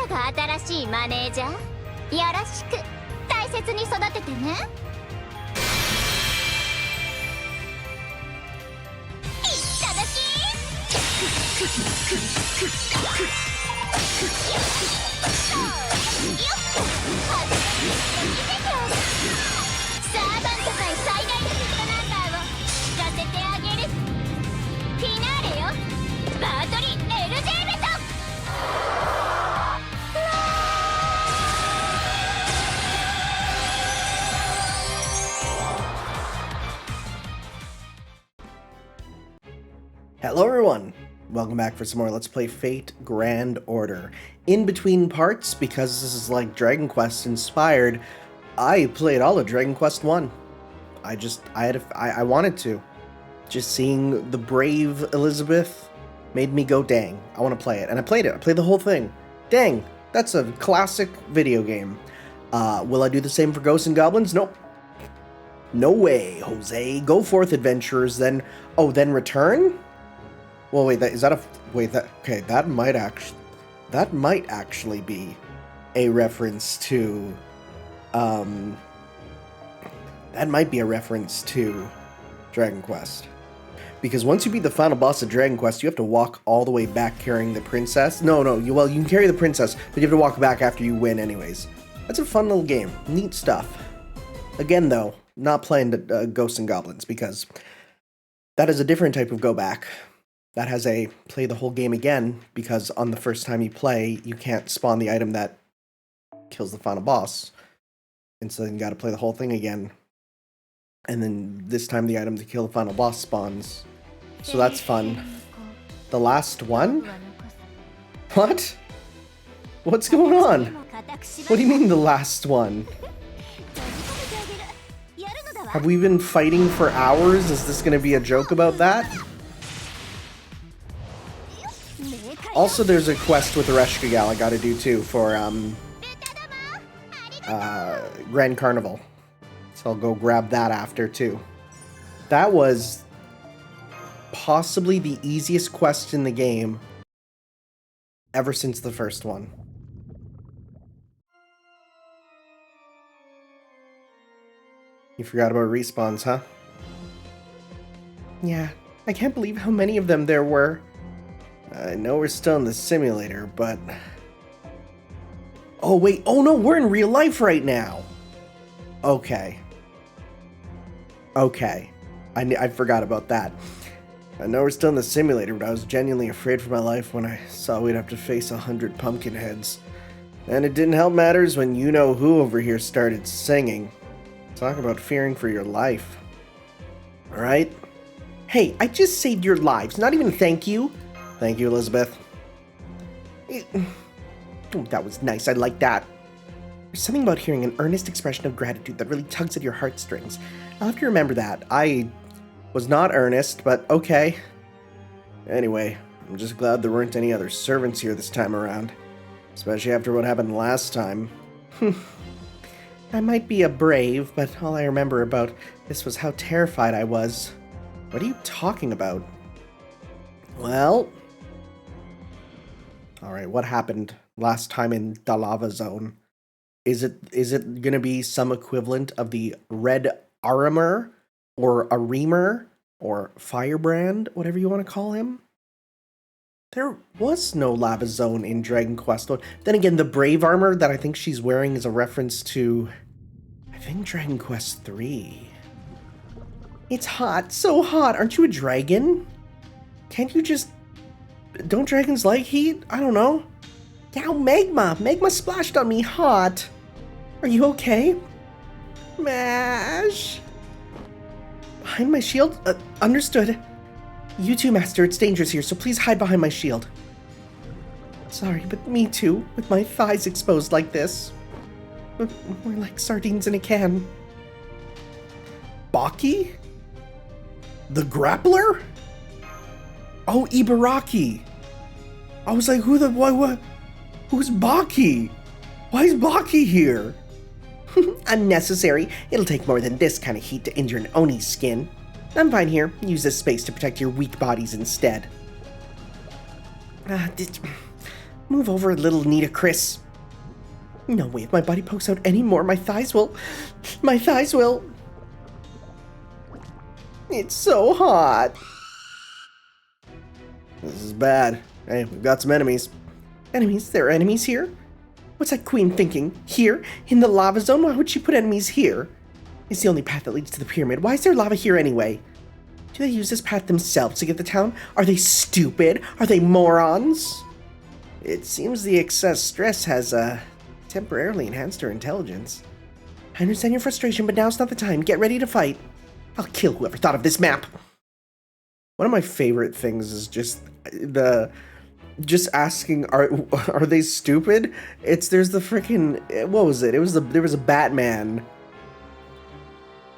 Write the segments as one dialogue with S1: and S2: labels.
S1: が新しいマネージャー。よろしく。大切に育ててね。いっただき。サーバント界最大のヒットナンバーを聞かせてあげる。フィナーレよ。バートリー LJ ベト。
S2: Hello everyone! Welcome back for some more Let's Play Fate Grand Order. In between parts, because this is like Dragon Quest inspired, I played all of Dragon Quest 1. I wanted to. Just seeing the brave Elizabeth made me go, dang, I want to play it. And I played it. I played the whole thing. Dang, that's a classic video game. Will I do the same for Ghosts and Goblins? Nope. No way, Jose. Go forth, adventurers, then return? Well, wait, that might actually be a reference to, that might be a reference to Dragon Quest. Because once you beat the final boss of Dragon Quest, you have to walk all the way back carrying the princess. No, you can carry the princess, but you have to walk back after you win anyways. That's a fun little game. Neat stuff. Again, though, not playing Ghosts and Goblins, because that is a different type of go back. That has a play the whole game again, because on the first time you play, you can't spawn the item that kills the final boss. And so then you gotta play the whole thing again. And then this time the item to kill the final boss spawns. So that's fun. The last one? What? What's going on? What do you mean the last one? Have we been fighting for hours? Is this gonna be a joke about that? Also, there's a quest with Ereshkigal I gotta do too for Grand Carnival. So I'll go grab that after too. That was possibly the easiest quest in the game ever since the first one. You forgot about respawns, huh? Yeah, I can't believe how many of them there were. I know we're still in the simulator, but... Oh, wait. Oh, no, we're in real life right now. Okay. I forgot about that. I know we're still in the simulator, but I was genuinely afraid for my life when I saw we'd have to face 100 pumpkin heads. And it didn't help matters when you-know-who over here started singing. Talk about fearing for your life. Alright? Hey, I just saved your lives. Not even thank you. Thank you, Elizabeth. Oh, that was nice. I like that. There's something about hearing an earnest expression of gratitude that really tugs at your heartstrings. I'll have to remember that. I was not earnest, but okay. Anyway, I'm just glad there weren't any other servants here this time around. Especially after what happened last time. I might be a brave, but all I remember about this was how terrified I was. What are you talking about? Well... Alright, what happened last time in the lava zone? Is it gonna be some equivalent of the red armor, or a reamer, or firebrand, whatever you want to call him? There was no lava zone in Dragon Quest 1. Then again, the brave armor that I think she's wearing is a reference to, I think, Dragon Quest 3. It's hot, so hot. Aren't you a dragon? Can't you just... Don't dragons like heat? I don't know. Yow, magma! Magma splashed on me hot! Are you okay? Mash! Behind my shield? Understood. You too, Master. It's dangerous here, so please hide behind my shield. Sorry, but me too, with my thighs exposed like this. We're like sardines in a can. Baki? The grappler? Oh, Ibaraki! I was like, who's Baki? Why is Baki here? Unnecessary. It'll take more than this kind of heat to injure an Oni's skin. I'm fine here. Use this space to protect your weak bodies instead. Move over a little, Nita Chris. No way, if my body pokes out any more, my thighs will... It's so hot. This is bad. Hey, we've got some enemies. Enemies? There are enemies here? What's that queen thinking? Here? In the lava zone? Why would she put enemies here? It's the only path that leads to the pyramid. Why is there lava here anyway? Do they use this path themselves to get to town? Are they stupid? Are they morons? It seems the excess stress has, temporarily enhanced her intelligence. I understand your frustration, but now's not the time. Get ready to fight. I'll kill whoever thought of this map. One of my favorite things is just asking, are they stupid? There's the freaking, what was it? There was a Batman.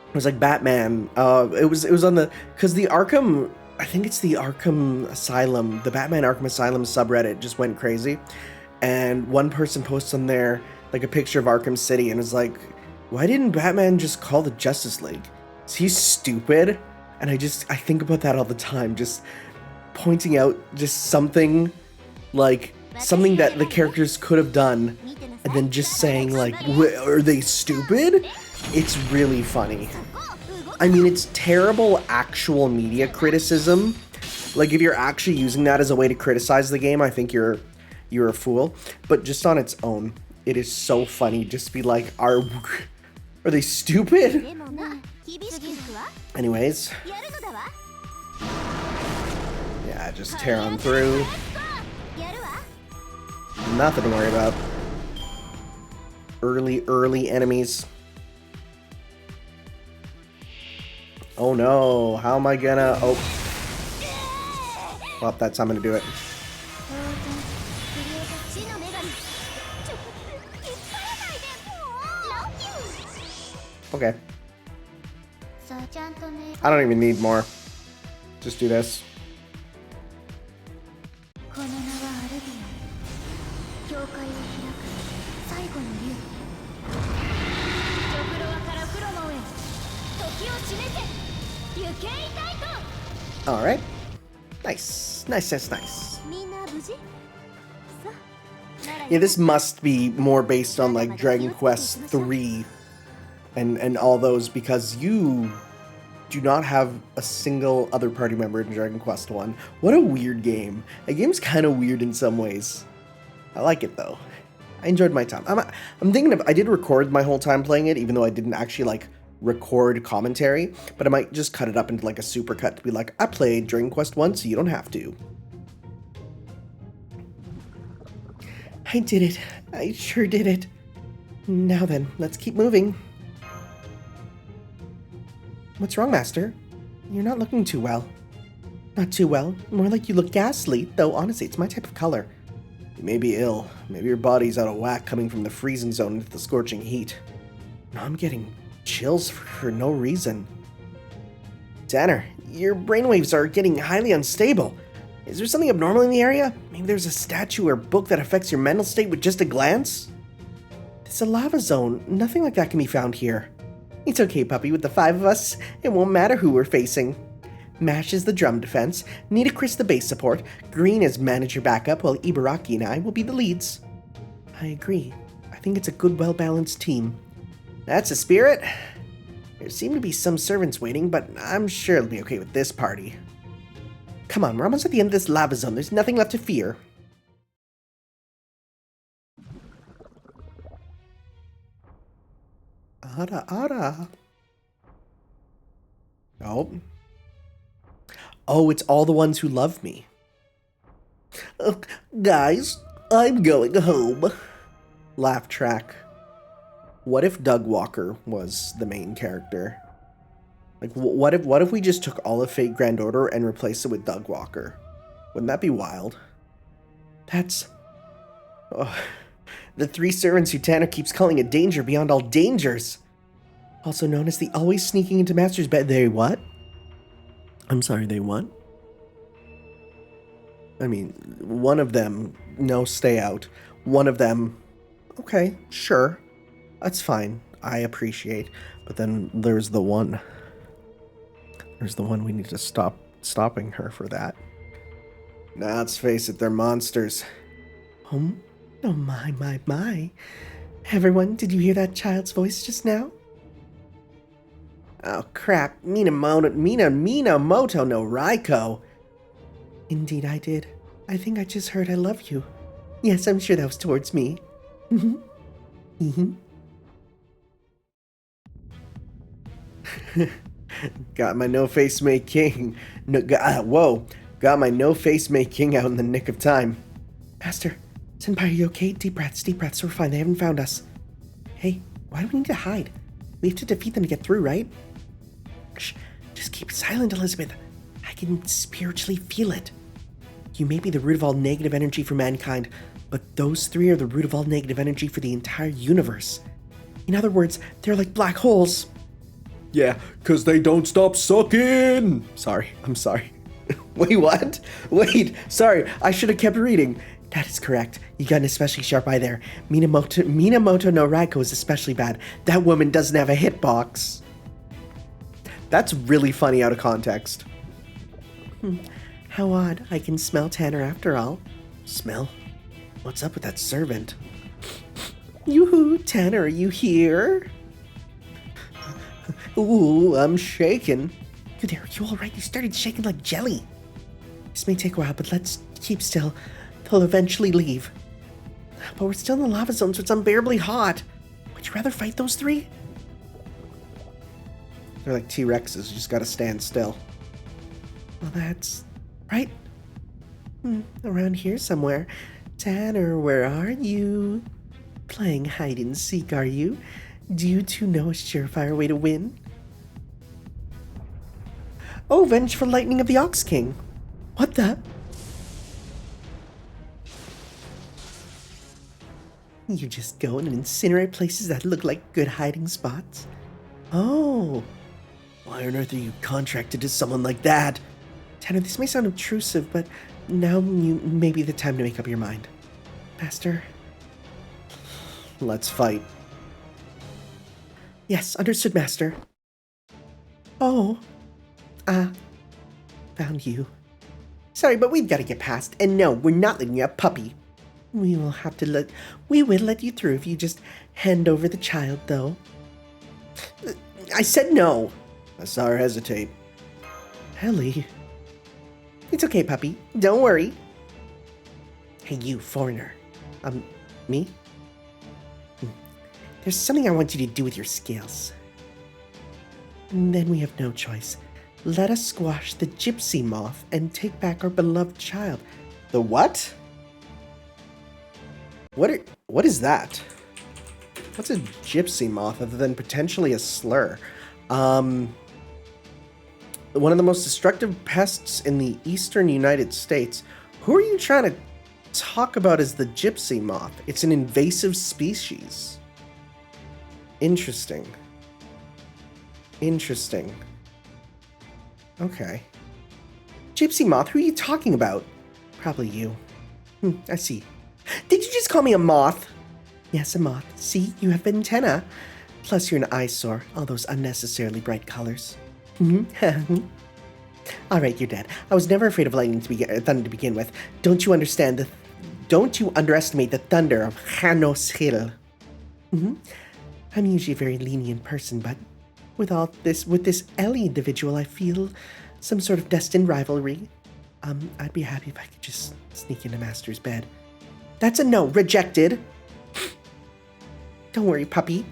S2: It was like Batman. It was on because the Arkham, I think it's the Arkham Asylum, the Batman Arkham Asylum subreddit just went crazy. And one person posts on there like a picture of Arkham City and is like, why didn't Batman just call the Justice League? Is he stupid? And I think about that all the time, just pointing out just something that the characters could have done and then just saying like, are they stupid? It's really funny. I mean, it's terrible actual media criticism. Like, if you're actually using that as a way to criticize the game, I think you're a fool. But just on its own, it is so funny just to be like, are they stupid? Anyways. Yeah, just tear on through. Nothing to worry about. Early enemies. Oh no, how am I gonna... Oh. Well, that's how I'm gonna do it. Okay. I don't even need more. Just do this. Alright. Nice. Nice. Yeah, this must be more based on like Dragon Quest III and all those, because you do not have a single other party member in Dragon Quest 1. What a weird game. The game's kind of weird in some ways. I like it though. I enjoyed my time. I'm thinking of, I did record my whole time playing it, even though I didn't actually like record commentary, but I might just cut it up into like a supercut to be like, I played Dragon Quest 1, so you don't have to. I did it. I sure did it. Now then, let's keep moving. What's wrong, Master? You're not looking too well. Not too well. More like you look ghastly, though honestly, it's my type of color. You may be ill. Maybe your body's out of whack coming from the freezing zone into the scorching heat. Now I'm getting chills for no reason. Tanner, your brainwaves are getting highly unstable. Is there something abnormal in the area? Maybe there's a statue or book that affects your mental state with just a glance? It's a lava zone. Nothing like that can be found here. It's okay, puppy. With the 5 of us, it won't matter who we're facing. Mash is the drum defense, Nita Chris the bass support, Green is manager backup, while Ibaraki and I will be the leads. I agree. I think it's a good, well-balanced team. That's the spirit. There seem to be some servants waiting, but I'm sure it'll be okay with this party. Come on, we're almost at the end of this lava zone. There's nothing left to fear. Ara. Oh. Oh, it's all the ones who love me. Guys, I'm going home. Laugh track. What if Doug Walker was the main character? Like, what if we just took all of Fate Grand Order and replaced it with Doug Walker? Wouldn't that be wild? That's... Oh, the 3 servants who Tanner keeps calling a danger beyond all dangers. Also known as the always sneaking into Master's bed. They what? I'm sorry, they what? I mean, one of them, no, stay out. One of them, okay, sure. That's fine. I appreciate. But then there's the one. There's the one we need to stopping her for that. Now, let's face it, they're monsters. Oh my. Everyone, did you hear that child's voice just now? Oh crap, Minamoto no Raiko. Indeed I did. I think I just heard I love you. Yes, I'm sure that was towards me. Got my no-face making. Got my no-face making out in the nick of time. Master, Senpai, are you okay? Deep breaths, we're fine, they haven't found us. Hey, why do we need to hide? We have to defeat them to get through, right? Shh, just keep silent, Elizabeth. I can spiritually feel it. You may be the root of all negative energy for mankind, but those three are the root of all negative energy for the entire universe. In other words, they're like black holes. Yeah, 'cause they don't stop sucking! I'm sorry. Wait, what? Wait, sorry, I should have kept reading. That is correct. You got an especially sharp eye there. Minamoto no Raiko is especially bad. That woman doesn't have a hitbox. That's really funny out of context. How odd. I can smell Tanner after all. Smell? What's up with that servant? Yoo-hoo, Tanner, are you here? Ooh, I'm shaking. You there, you alright? You started shaking like jelly. This may take a while, but let's keep still. They'll eventually leave. But we're still in the lava zone, so it's unbearably hot. Would you rather fight those three? They're like T-Rexes, you just gotta stand still. Well, that's... right? Around here somewhere. Tanner, where are you? Playing hide and seek, are you? Do you two know a surefire way to win? Oh, vengeful lightning of the Ox King. What the? You just go and incinerate places that look like good hiding spots? Oh. Why on earth are you contracted to someone like that? Tanner, this may sound obtrusive, but now may be the time to make up your mind. Master? Let's fight. Yes, understood, Master. Oh. Found you. Sorry, but we've got to get past. And no, we're not letting you a puppy. We will let you through if you just hand over the child, though. I said no. I saw her hesitate. Ellie. It's okay, puppy. Don't worry. Hey, you, foreigner. Me? There's something I want you to do with your scales. And then we have no choice. Let us squash the gypsy moth and take back our beloved child. The what? What is that? What's a gypsy moth other than potentially a slur? One of the most destructive pests in the eastern United States. Who are you trying to talk about as the gypsy moth? It's an invasive species. Interesting. Okay. Gypsy moth, who are you talking about? Probably you. I see. Did you just call me a moth? Yes, a moth. See, you have antenna. Plus you're an eyesore, all those unnecessarily bright colors. Alright, you're dead. I was never afraid of lightning thunder to begin with. Don't you underestimate the thunder of Hanos Hill. I'm usually a very lenient person, but with this Ellie individual, I feel some sort of destined rivalry. I'd be happy if I could just sneak into Master's bed. That's a no. Rejected. Don't worry, puppy.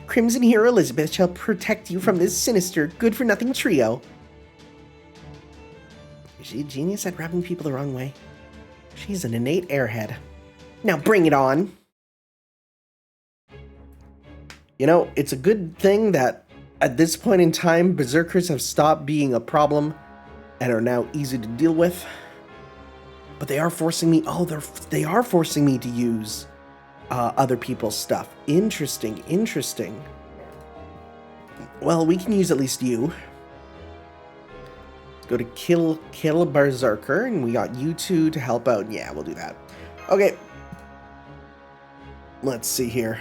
S2: Crimson Hero Elizabeth shall protect you from this sinister, good-for-nothing trio. Is she a genius at rubbing people the wrong way? She's an innate airhead. Now bring it on. You know, it's a good thing that at this point in time, berserkers have stopped being a problem and are now easy to deal with. But they are forcing me, they are forcing me to use other people's stuff. Interesting. Well, we can use at least you. Let's go to kill berserker, and we got you two to help out. Yeah, we'll do that. Okay. Let's see here.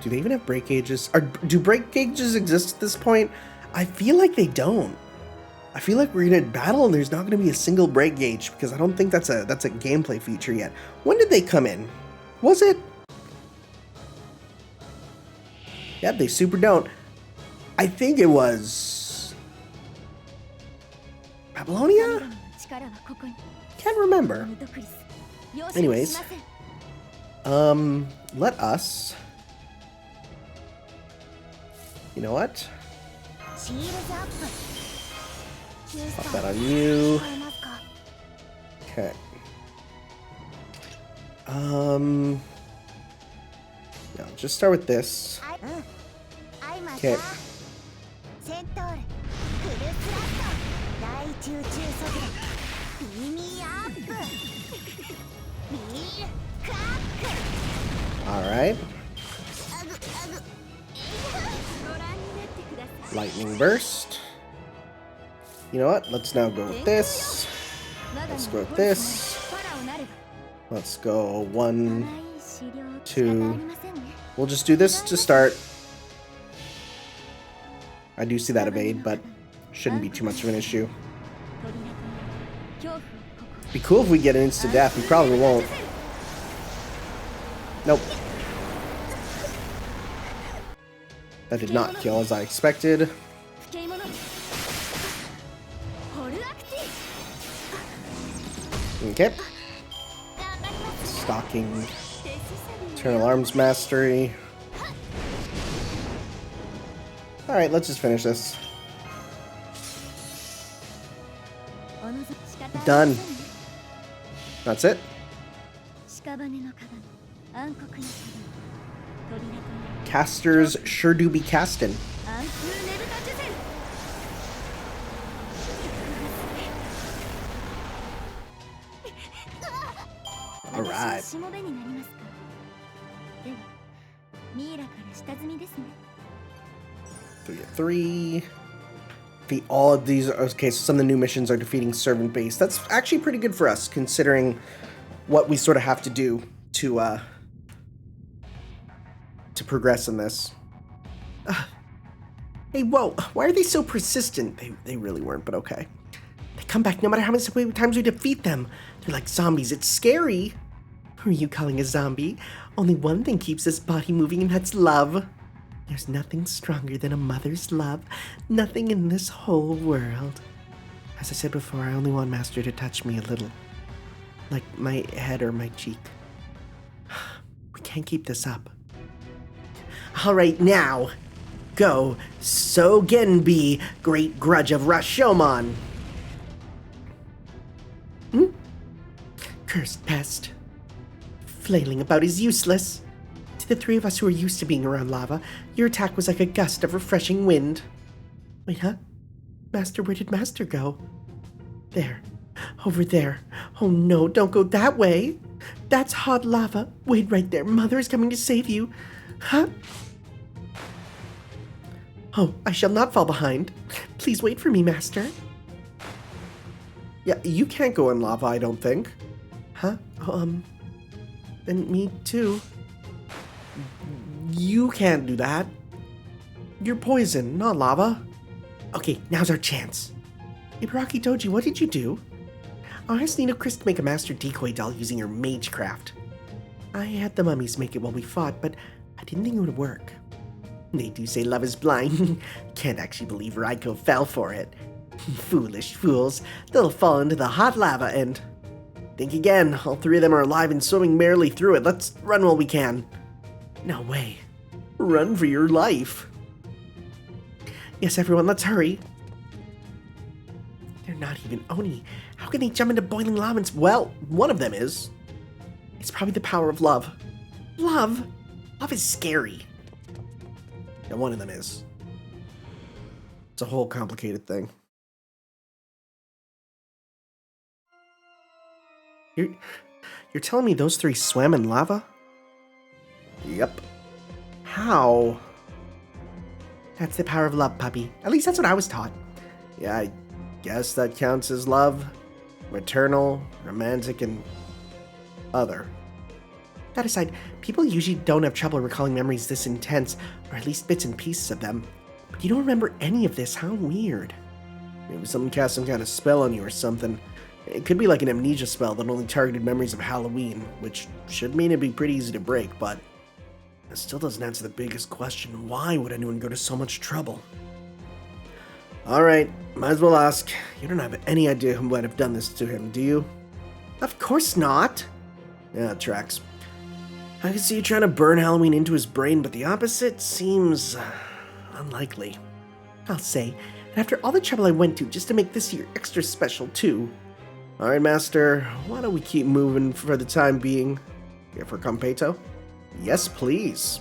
S2: Do they even have break gauges? Do break gauges exist at this point? I feel like they don't. I feel like we're gonna battle and there's not gonna be a single break gauge because I don't think that's a gameplay feature yet. When did they come in? Was it? Yep, they super don't. I think it was Babylonia? Can't remember. Anyways, let us. You know what? Pop that on you. Okay. No, just start with this. Okay. Alright. Lightning burst. You know what? Let's now go with this. Let's go with this. Let's go 1, 2. We'll just do this to start. I do see that evade, but shouldn't be too much of an issue. Be cool if we get an instant death. We probably won't. Nope. That did not kill as I expected. Okay. Stalking. Eternal Arms Mastery. Alright, let's just finish this. Done. That's it. Casters sure do be casting. Alright. 3 of 3. All of these. Okay, so some of the new missions are defeating servant base. That's actually pretty good for us, considering what we sort of have to do to progress in this. Hey, whoa! Why are they so persistent? They really weren't, but okay. They come back no matter how many times we defeat them. They're like zombies. It's scary. Who are you calling a zombie? Only one thing keeps this body moving, and that's love. There's nothing stronger than a mother's love. Nothing in this whole world. As I said before, I only want Master to touch me a little. Like my head or my cheek. We can't keep this up. Alright, now. Go. Sogenbi, great grudge of Rashomon. Cursed pest. Flailing about is useless. To the three of us who are used to being around lava, your attack was like a gust of refreshing wind. Wait, huh? Master, where did Master go? There. Over there. Oh no, don't go that way. That's hot lava. Wait right there. Mother is coming to save you. Huh? Oh, I shall not fall behind. Please wait for me, Master. Yeah, you can't go in lava, I don't think. Huh? Then me too. You can't do that. You're poison, not lava. Okay, now's our chance. Ibaraki Doji, what did you do? I asked Nino Chris to make a master decoy doll using her magecraft. I had the mummies make it while we fought, but I didn't think it would work. They do say love is blind. Can't actually believe Raiko fell for it. Foolish fools. They'll fall into the hot lava and... Think again. All three of them are alive and swimming merrily through it. Let's run while we can. No way. Run for your life. Yes, everyone, let's hurry. They're not even Oni. How can they jump into boiling lava? Well, one of them is. It's probably the power of love. Love? Love is scary. Yeah, one of them is. It's a whole complicated thing. You're telling me those three swam in lava? Yep. How? That's the power of love, puppy. At least that's what I was taught. Yeah, I guess that counts as love. Maternal, romantic, and other. That aside, people usually don't have trouble recalling memories this intense, or at least bits and pieces of them. But you don't remember any of this, how weird. Maybe someone cast some kind of spell on you or something. It could be like an amnesia spell that only targeted memories of Halloween, which should mean it'd be pretty easy to break, but it still doesn't answer the biggest question. Why would anyone go to so much trouble? Alright, might as well ask. You don't have any idea who might have done this to him, do you? Of course not! Yeah, it tracks. I can see you trying to burn Halloween into his brain, but the opposite seems unlikely. I'll say, and after all the trouble I went to just to make this year extra special too. Alright, Master, why don't we keep moving for the time being? Here for Competo? Yes, please.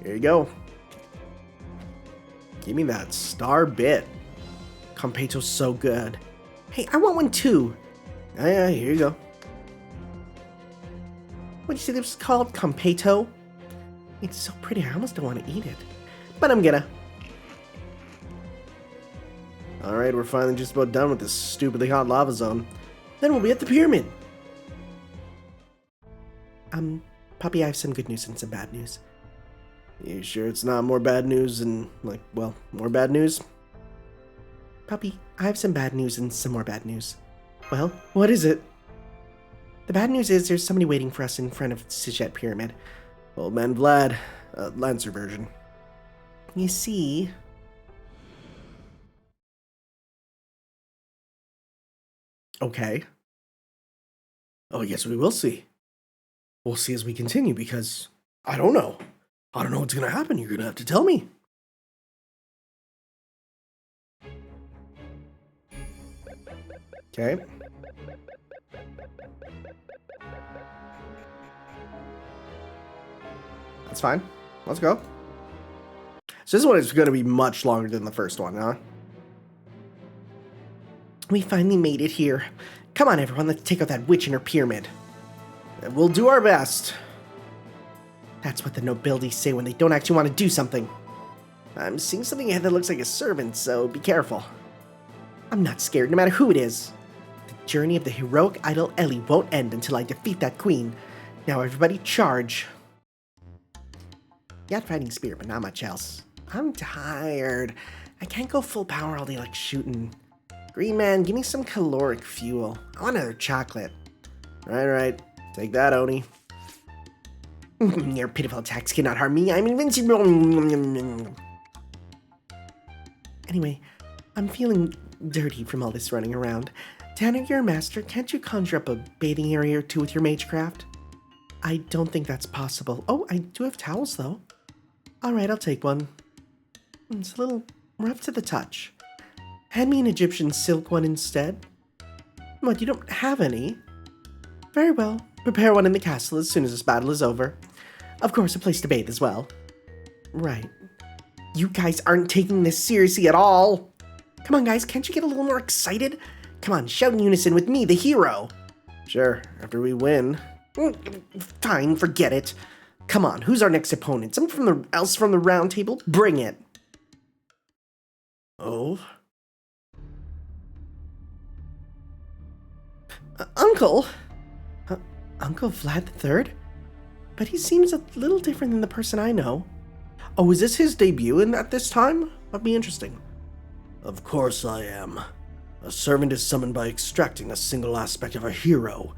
S2: Here you go. Give me that star bit. Competo's so good. Hey, I want one too. Yeah, here you go. What'd you say this was called? Competo? It's so pretty, I almost don't want to eat it. But I'm gonna. Alright, we're finally just about done with this stupidly hot lava zone. Then we'll be at the pyramid. Puppy, I have some good news and some bad news. You sure it's not more bad news and, like, well, more bad news? Puppy, I have some bad news and some more bad news. Well, what is it? The bad news is there's somebody waiting for us in front of Csejte Pyramid. Old man Vlad, Lancer version. You see... Okay. Oh, yes, we will see. We'll see as we continue, because I don't know. I don't know what's going to happen. You're going to have to tell me. Okay. That's fine. Let's go. So this one is going to be much longer than the first one, huh? We finally made it here. Come on, everyone, let's take out that witch in her pyramid. We'll do our best. That's what the nobility say when they don't actually want to do something. I'm seeing something ahead that looks like a servant, so be careful. I'm not scared, no matter who it is. The journey of the heroic idol Ellie won't end until I defeat that queen. Now everybody charge. Got fighting spirit, but not much else. I'm tired. I can't go full power all day like shooting. Green man, give me some caloric fuel. I want another chocolate. Right. Take that, Oni. Your pitiful attacks cannot harm me. I'm invincible. Anyway, I'm feeling dirty from all this running around. Tanner, you're a master. Can't you conjure up a bathing area or two with your magecraft? I don't think that's possible. Oh, I do have towels, though. Alright, I'll take one. It's a little rough to the touch. Hand me an Egyptian silk one instead. What, you don't have any? Very well. Prepare one in the castle as soon as this battle is over. Of course, a place to bathe as well. Right. You guys aren't taking this seriously at all. Come on, guys, can't you get a little more excited? Come on, shout in unison with me, the hero. Sure, after we win. Fine, forget it. Come on, who's our next opponent? Someone else from the round table? Bring it. Oh? Uncle? Uncle Vlad III? But he seems a little different than the person I know. Oh, is this his debut at this time? That'd be interesting. Of course I am. A servant is summoned by extracting a single aspect of a hero.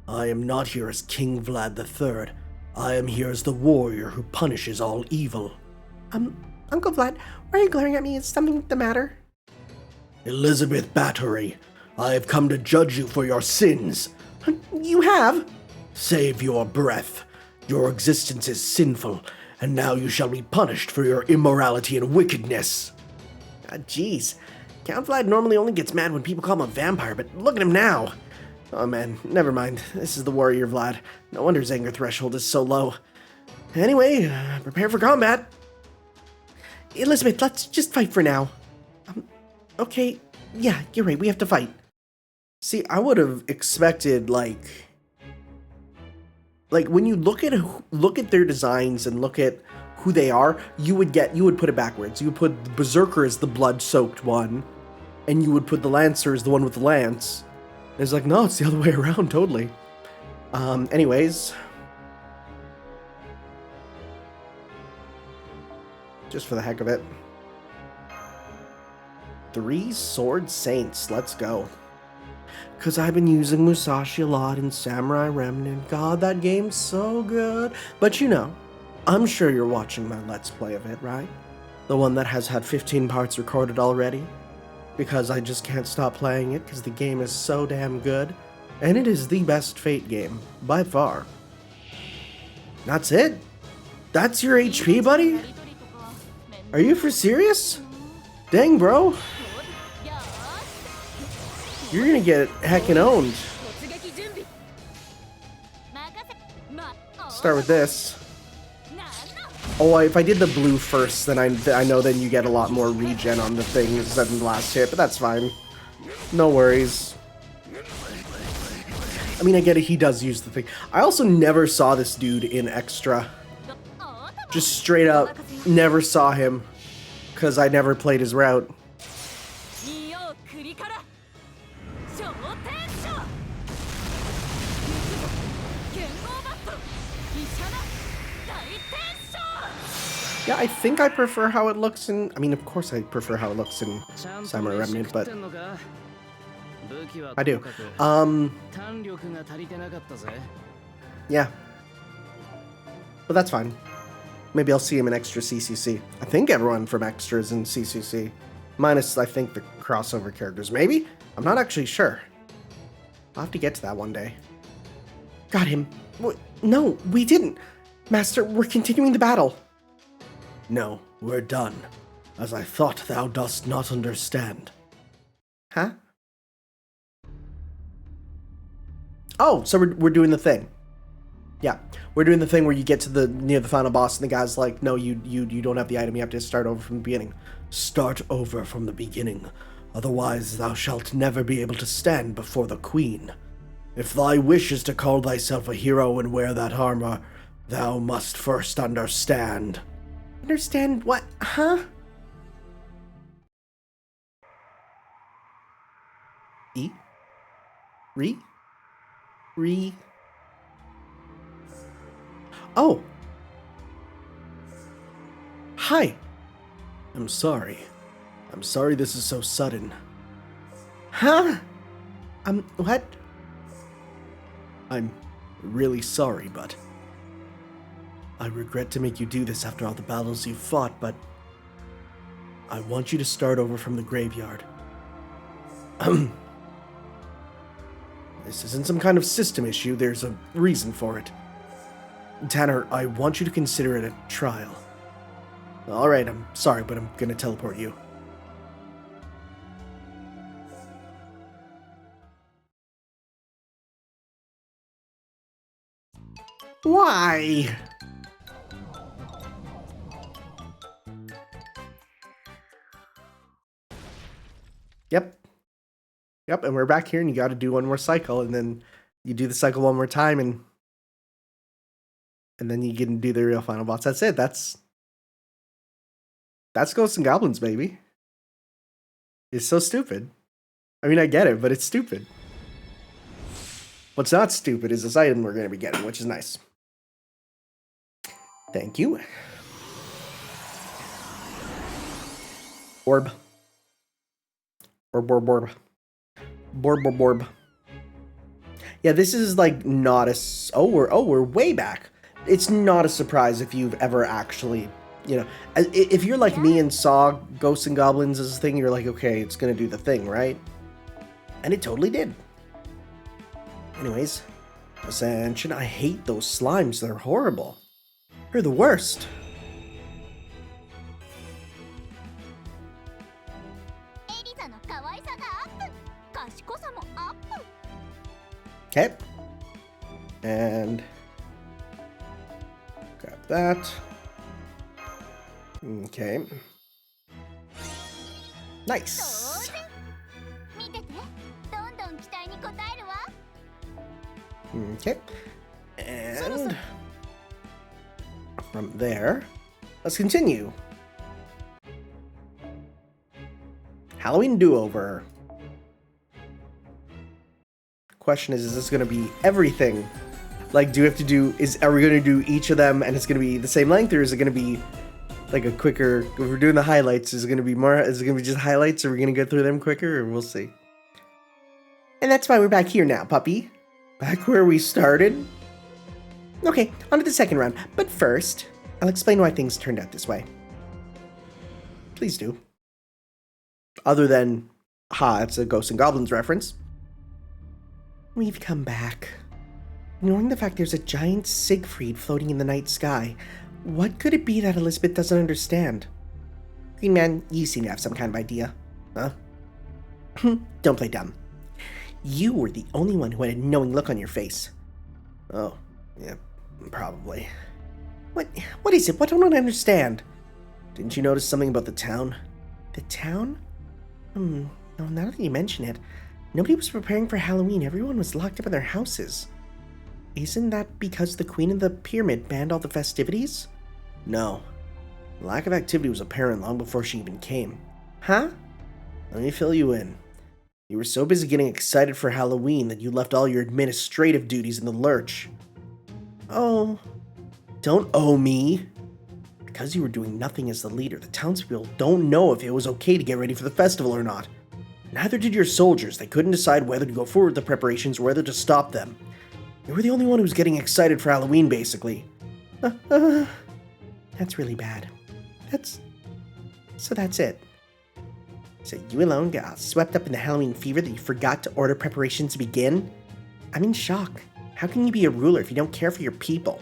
S2: I am not here as King Vlad III. I am here as the warrior who punishes all evil. Uncle Vlad, why are you glaring at me? Is something the matter? Elizabeth Bathory, I have come to judge you for your sins. You have? Save your breath. Your existence is sinful, and now you shall be punished for your immorality and wickedness. Jeez. Count Vlad normally only gets mad when people call him a vampire, but look at him now. Oh man, never mind. This is the warrior Vlad. No wonder his anger threshold is so low. Anyway, prepare for combat. Elizabeth, let's just fight for now. Okay, yeah, you're right, we have to fight. See, I would have expected, like when you look at their designs and look at who they are, you would put it backwards. You would put the Berserker as the blood-soaked one, and you would put the Lancer as the one with the lance. And it's like, no, it's the other way around, totally. Anyways. Just for the heck of it. 3 Sword Saints. Let's go. Because I've been using Musashi a lot in Samurai Remnant. God, that game's so good. But you know, I'm sure you're watching my Let's Play of it, right? The one that has had 15 parts recorded already. Because I just can't stop playing it because the game is so damn good. And it is the best Fate game, by far. That's it? That's your HP, buddy? Are you for serious? Dang, bro. You're gonna get heckin' owned. Start with this. Oh, if I did the blue first, then I know then you get a lot more regen on the things than the last hit, but that's fine. No worries. I mean, I get it, he does use the thing. I also never saw this dude in Extra. Just straight up, never saw him. Because I never played his route. Yeah, I think I prefer how it looks in... I mean, of course I prefer how it looks in Samurai Remnant, but... I do. Yeah. But that's fine. Maybe I'll see him in Extra CCC. I think everyone from Extra is in CCC. Minus, I think, the crossover characters. Maybe? I'm not actually sure. I'll have to get to that one day. Got him. No, we didn't. Master, we're continuing the battle. No, we're done. As I thought thou dost not understand. Huh? Oh, so we're doing the thing. Yeah, we're doing the thing where you get to near the final boss and the guy's like, no, you don't have the item, you have to start over from the beginning. Start over from the beginning, otherwise thou shalt never be able to stand before the queen. If thy wish is to call thyself a hero and wear that armor, thou must first understand. Understand what? Huh? E? Re? Oh. Hi. I'm sorry. I'm sorry this is so sudden. Huh? What? I'm really sorry, but... I regret to make you do this after all the battles you've fought, but... I want you to start over from the graveyard. This isn't some kind of system issue, there's a reason for it. Tanner, I want you to consider it a trial. Alright, I'm sorry, but I'm gonna teleport you. Why? Yep, and we're back here and you gotta do one more cycle, and then you do the cycle one more time, and then you get to do the real final boss. That's it. That's Ghosts and Goblins, baby. It's so stupid. I mean, I get it, but it's stupid. What's not stupid is this item we're going to be getting, which is nice. Thank you. Orb. Orb. Yeah, this is like not a... Oh, we're way back. It's not a surprise if you've ever actually, you know, if you're like me and saw Ghosts and Goblins as a thing, you're like, okay, it's gonna do the thing, right? And it totally did. Anyways, Ascension, I hate those slimes, they're horrible. They're the worst. Okay. And grab that. Okay. Nice. Okay. And from there, let's continue. Halloween do-over. Question is this going to be everything? Like, do we have to do, are we going to do each of them and it's going to be the same length, or is it going to be, like a quicker. If we're doing the highlights, is it gonna be more? Is it gonna be just highlights, or are we gonna go through them quicker, or we'll see. And that's why we're back here now, puppy. Back where we started. Okay, on to the second round. But first, I'll explain why things turned out this way. Please do. Other than, it's a Ghosts and Goblins reference. We've come back. Ignoring the fact there's a giant Siegfried floating in the night sky, what could it be that Elizabeth doesn't understand? Green Man, you seem to have some kind of idea. Huh? Don't play dumb. You were the only one who had a knowing look on your face. Oh, yeah, probably. What is it? What don't I understand? Didn't you notice something about the town? The town? No, now that you mention it, nobody was preparing for Halloween. Everyone was locked up in their houses. Isn't that because the Queen of the Pyramid banned all the festivities? No. The lack of activity was apparent long before she even came. Huh? Let me fill you in. You were so busy getting excited for Halloween that you left all your administrative duties in the lurch. Oh. Don't owe me. Because you were doing nothing as the leader, the townspeople don't know if it was okay to get ready for the festival or not. Neither did your soldiers. They couldn't decide whether to go forward with the preparations or whether to stop them. You were the only one who was getting excited for Halloween, basically. That's really bad. That's it. So you alone got swept up in the Halloween fever that you forgot to order preparations to begin? I'm in shock. How can you be a ruler if you don't care for your people?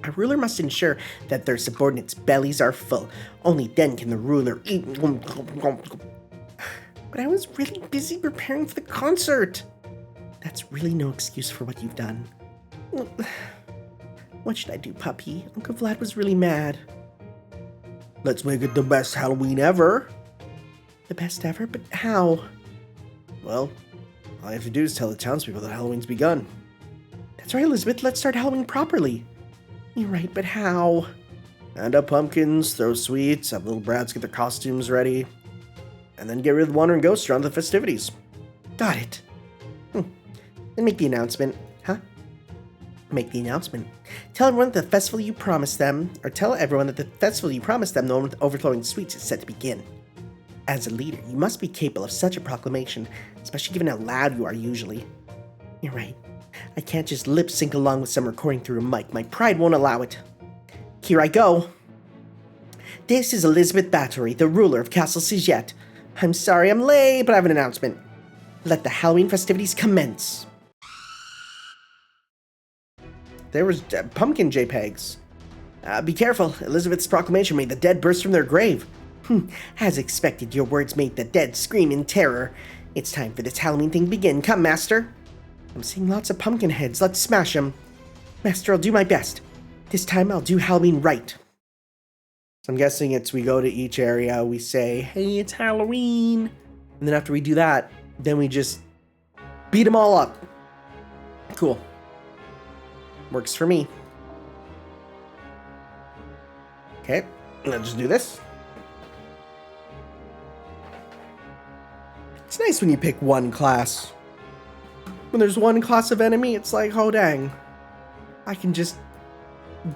S2: A ruler must ensure that their subordinates' bellies are full. Only then can the ruler eat. But I was really busy preparing for the concert. That's really no excuse for what you've done. What should I do, puppy? Uncle Vlad was really mad. Let's make it the best Halloween ever. The best ever? But how? Well, all I have to do is tell the townspeople that Halloween's begun. That's right, Elizabeth. Let's start Halloween properly. You're right, but how? Hand up pumpkins, throw sweets, have little brats get their costumes ready, and then get rid of the wandering ghosts around the festivities. Got it. Then make the announcement. Huh? Make the announcement. Tell everyone that the festival you promised them, the one with overflowing sweets, is set to begin. As a leader, you must be capable of such a proclamation, especially given how loud you are usually. You're right. I can't just lip sync along with some recording through a mic. My pride won't allow it. Here I go. This is Elizabeth Bathory, the ruler of Castle Csejte. I'm sorry I'm late, but I have an announcement. Let the Halloween festivities commence. There was pumpkin JPEGs. Be careful. Elizabeth's proclamation made the dead burst from their grave. As expected, your words made the dead scream in terror. It's time for this Halloween thing to begin. Come, Master. I'm seeing lots of pumpkin heads. Let's smash them. Master, I'll do my best. This time I'll do Halloween right. So I'm guessing we go to each area, we say, hey, it's Halloween. And then after we do that, then we just beat them all up. Cool. Works for me. Okay, I'll just do this. It's nice when you pick one class. When there's one class of enemy, it's like, oh dang. I can just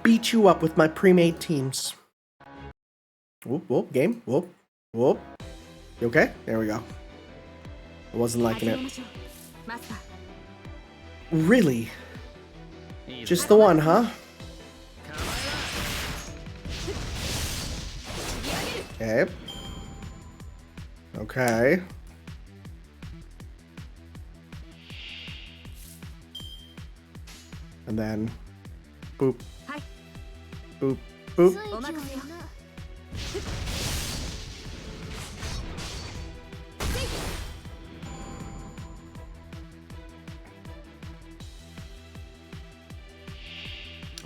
S2: beat you up with my pre-made teams. Whoop, whoop, game. Whoop, whoop. You okay? There we go. I wasn't liking it. Really? Just the one, huh? Okay. Okay. And then, boop, boop, boop.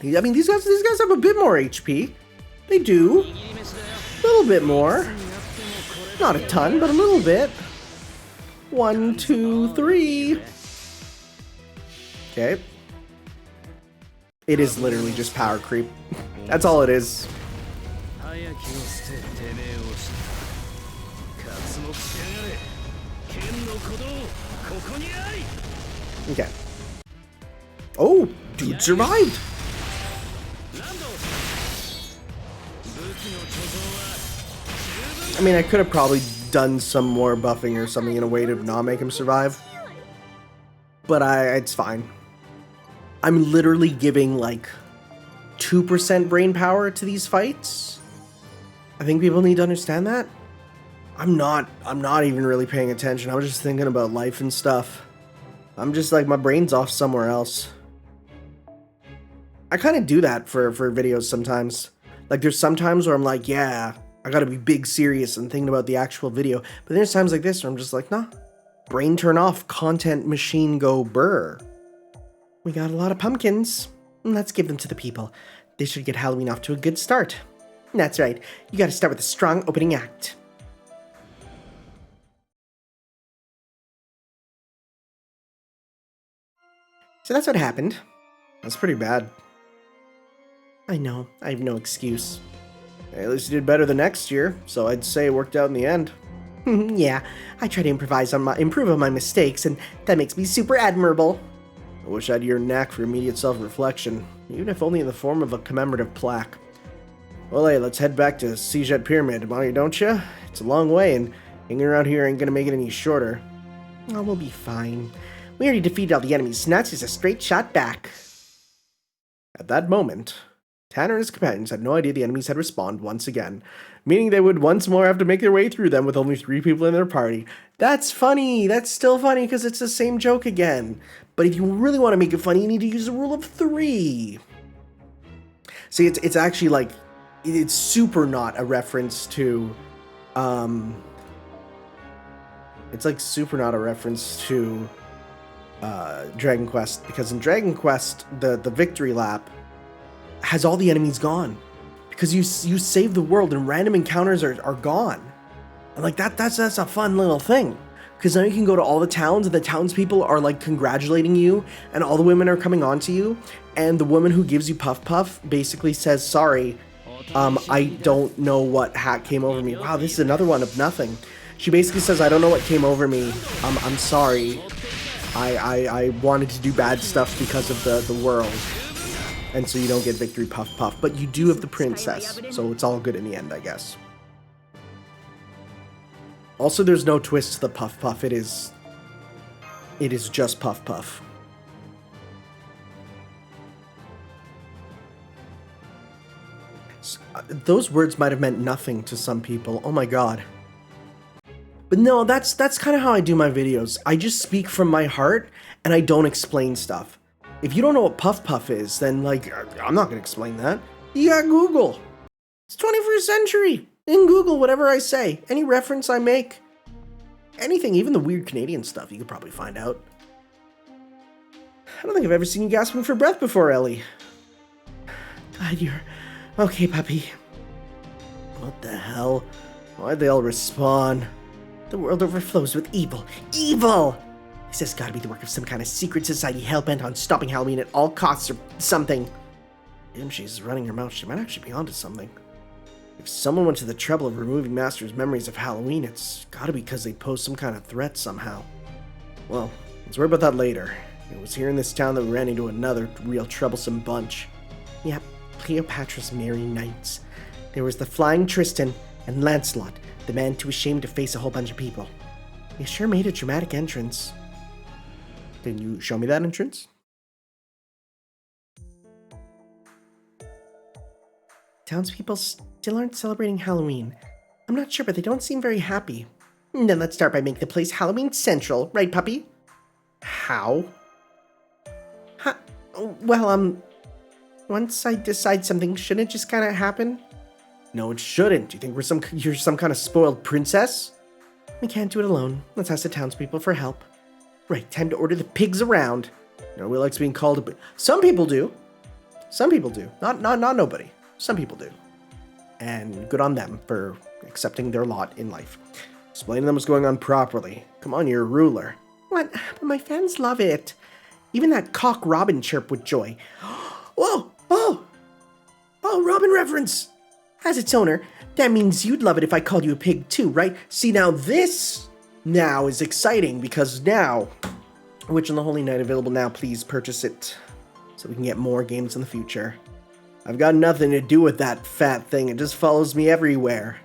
S2: I mean, these guys have a bit more HP. They do. A little bit more. Not a ton, but a little bit. 1, 2, 3. Okay. It is literally just power creep. That's all it is. Okay. Oh, dude survived. I mean, I could have probably done some more buffing or something in a way to not make him survive. But it's fine. I'm literally giving like 2% brain power to these fights. I think people need to understand that. I'm not even really paying attention. I'm just thinking about life and stuff. I'm just like, my brain's off somewhere else. I kind of do that for videos sometimes. Like, there's sometimes where I'm like, yeah, I gotta be big serious and thinking about the actual video. But there's times like this where I'm just like, nah, brain turn off, content machine go burr. We got a lot of pumpkins. Let's give them to the people. They should get Halloween off to a good start. That's right, you gotta start with a strong opening act. So that's what happened. That's pretty bad. I know, I have no excuse. At least you did better the next year, so I'd say it worked out in the end. Yeah, I try to improve on my mistakes, and that makes me super admirable. I wish I had your knack for immediate self-reflection, even if only in the form of a commemorative plaque. Well, hey, let's head back to Csejte Pyramid, don't ya? It's a long way, and hanging around here ain't gonna make it any shorter. Oh, we'll be fine. We already defeated all the enemies, so now it's just a straight shot back. At that moment, Tanner and his companions had no idea the enemies had respawned once again, meaning they would once more have to make their way through them with only 3 people in their party. That's funny. That's still funny because it's the same joke again. But if you really want to make it funny, you need to use the rule of 3. See, it's actually like, it's super not a reference to, it's like super not a reference to Dragon Quest, because in Dragon Quest, the victory lap has all the enemies gone, because you save the world and random encounters are gone. And like that's a fun little thing, because now you can go to all the towns and the townspeople are like congratulating you, and all the women are coming on to you, and the woman who gives you Puff Puff basically says, sorry, I don't know what hat came over me. Wow, this is another one of nothing. She basically says, I don't know what came over me. I'm sorry. I wanted to do bad stuff because of the world. And so you don't get victory Puff Puff. But you do have the princess. So it's all good in the end, I guess. Also, there's no twist to the Puff Puff. It is just Puff Puff. Those words might have meant nothing to some people. Oh my god. But no, that's kind of how I do my videos. I just speak from my heart, and I don't explain stuff. If you don't know what Puff Puff is, then, like, I'm not going to explain that. You got Google. It's 21st century. In Google, whatever I say, any reference I make, anything, even the weird Canadian stuff, you could probably find out. I don't think I've ever seen you gasping for breath before, Ellie. God, you're... okay, puppy. What the hell? Why'd they all respawn? The world overflows with evil. Evil! This has got to be the work of some kind of secret society hell-bent on stopping Halloween at all costs or something. Damn, she's running her mouth. She might actually be onto something. If someone went to the trouble of removing Master's memories of Halloween, it's got to be because they posed some kind of threat somehow. Well, let's worry about that later. It was here in this town that we ran into another real troublesome bunch. Yep, Cleopatra's merry knights. There was the Flying Tristan and Lancelot, the man too ashamed to face a whole bunch of people. They sure made a dramatic entrance. Can you show me that entrance? Townspeople still aren't celebrating Halloween. I'm not sure, but they don't seem very happy. Then let's start by making the place Halloween Central, right, puppy? How? Well, once I decide something, shouldn't it just kind of happen? No, it shouldn't. Do you think you're some kind of spoiled princess? We can't do it alone. Let's ask the townspeople for help. Right, time to order the pigs around. Nobody likes being called a... Some people do. Some people do. Not nobody. Some people do. And good on them for accepting their lot in life. Explain to them what's going on properly. Come on, you're a ruler. What? But my fans love it. Even that cock Robin chirp with joy. Whoa! Oh, Robin reference! As its owner, that means you'd love it if I called you a pig too, right? See, now this now is exciting, because now, Witch on the Holy Night available now, please purchase it so we can get more games in the future. I've got nothing to do with that fat thing, it just follows me everywhere.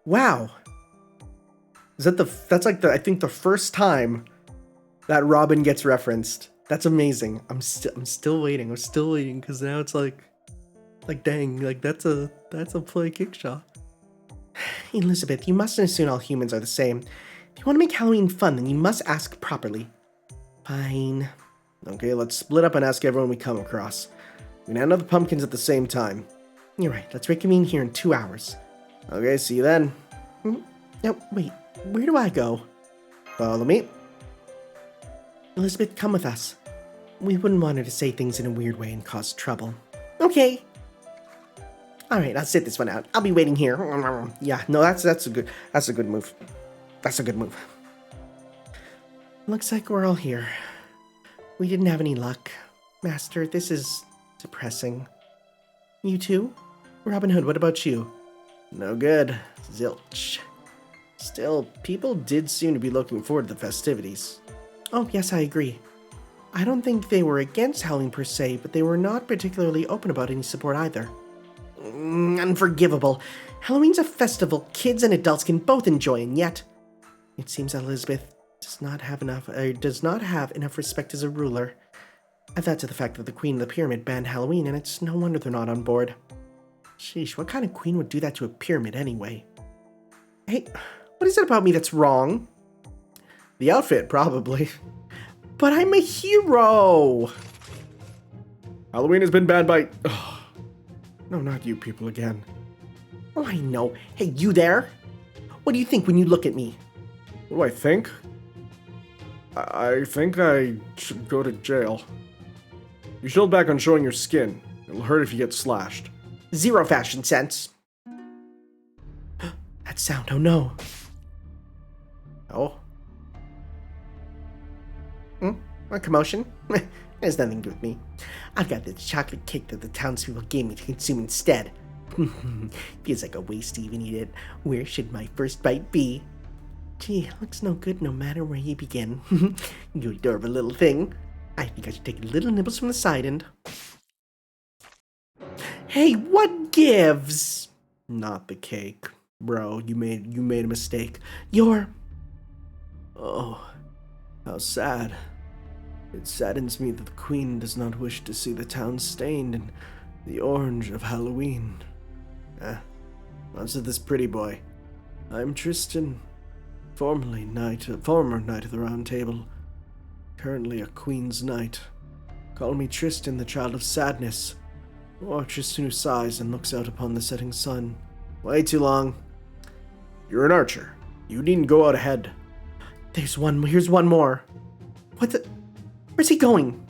S2: Wow. Is that that's like I think the first time that Robin gets referenced. That's amazing. I'm still waiting. I'm still waiting because now it's like dang, like that's a play Kickshaw. Elizabeth, you mustn't assume all humans are the same. If you want to make Halloween fun, then you must ask properly. Fine. Okay, let's split up and ask everyone we come across. We can hand out the pumpkins at the same time. You're right. Let's reconvene here in 2 hours. Okay, see you then. No, wait. Where do I go? Follow me. Elizabeth, come with us. We wouldn't want her to say things in a weird way and cause trouble. Okay. Alright, I'll sit this one out. I'll be waiting here. Yeah, no, that's a good move. That's a good move. Looks like we're all here. We didn't have any luck. Master, this is depressing. You too? Robin Hood, what about you? No good. Zilch. Still, people did seem to be looking forward to the festivities. Oh, yes, I agree. I don't think they were against Halloween per se, but they were not particularly open about any support either. Unforgivable. Halloween's a festival kids and adults can both enjoy, and yet it seems that Elizabeth does not have enough respect as a ruler. Add that to the fact that the Queen of the Pyramid banned Halloween, and it's no wonder they're not on board. Sheesh, what kind of queen would do that to a pyramid anyway? Hey, what is it about me that's wrong? The outfit, probably. But I'm a hero! Halloween has been banned by... Oh, no, not you people again. Oh, I know. Hey, you there? What do you think when you look at me? What do I think? I think I should go to jail. You should hold back on showing your skin. It'll hurt if you get slashed. Zero fashion sense. That sound, oh no. Oh? A commotion? There's nothing to do with me. I've got this chocolate cake that the townspeople gave me to consume instead. Feels like a waste to even eat it. Where should my first bite be? Gee, it looks no good no matter where you begin. You adorable little thing. I think I should take little nibbles from the side end. Hey, what gives? Not the cake. Bro, you made a mistake. Oh, how sad. It saddens me that the Queen does not wish to see the town stained in the orange of Halloween. On to this pretty boy. I'm Tristan, former Knight of the Round Table, currently a Queen's Knight. Call me Tristan, the Child of Sadness, or Tristan who sighs and looks out upon the setting sun. Way too long. You're an archer. You needn't go out ahead. Here's one more. What the? Where's he going?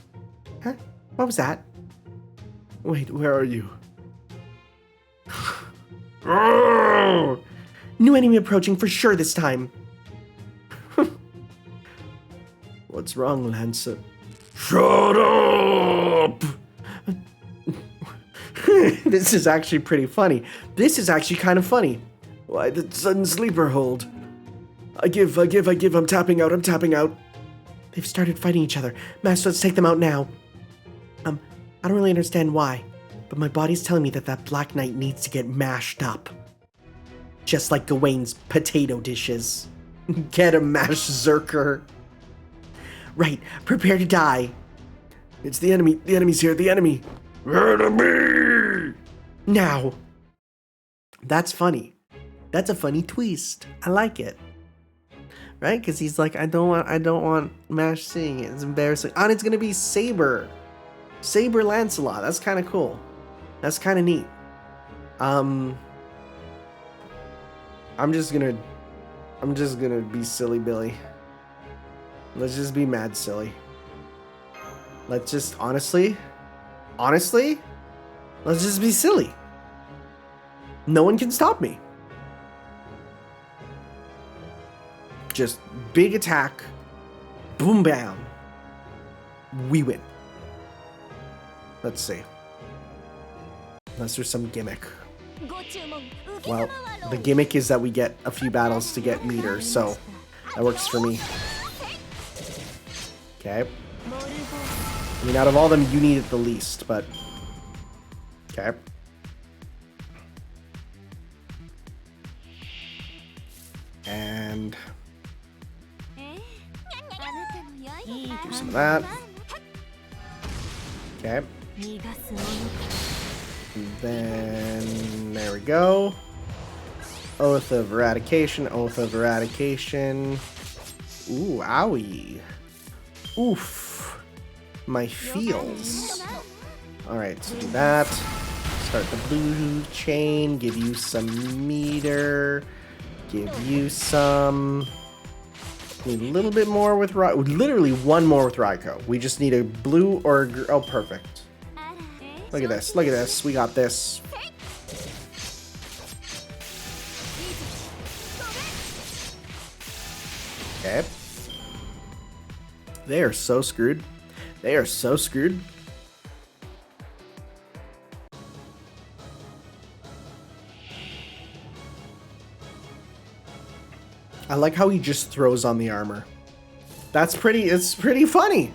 S2: Huh? What was that? Wait, where are you? New enemy approaching for sure this time. What's wrong, Lancer? Shut up! This is actually pretty funny. This is actually kind of funny. Why the sudden sleeper hold? I give, I'm tapping out. They've started fighting each other. Master, let's take them out now. I don't really understand why, but my body's telling me that Black Knight needs to get mashed up. Just like Gawain's potato dishes. Get a mashed Zerker. Right, prepare to die. It's the enemy. The enemy's here. The enemy. Enemy! Now. That's funny. That's a funny twist. I like it. Right? Because he's like, I don't want Mash seeing it. It's embarrassing. And it's gonna be Saber Lancelot. That's kind of cool. That's kind of neat. I'm just gonna be silly Billy. Let's just be mad silly. Let's just honestly, let's just be silly. No one can stop me. Just big attack, boom bam, we win. Let's see. Unless there's some gimmick. Well, the gimmick is that we get a few battles to get meter, so that works for me. Okay. I mean, out of all of them, you need it the least, but... Okay. mind. Do some of that. Okay. And then there we go. Oath of Eradication, Oath of Eradication. Ooh, owie. Oof. My feels. Alright, so do that. Start the blue chain, give you some meter. Give you some. Need a little bit more with Raiko. Literally one more with Raiko. We just need a blue or a oh, perfect. Look at this. Look at this. We got this. Okay. They are so screwed. They are so screwed. I like how he just throws on the armor. It's pretty funny.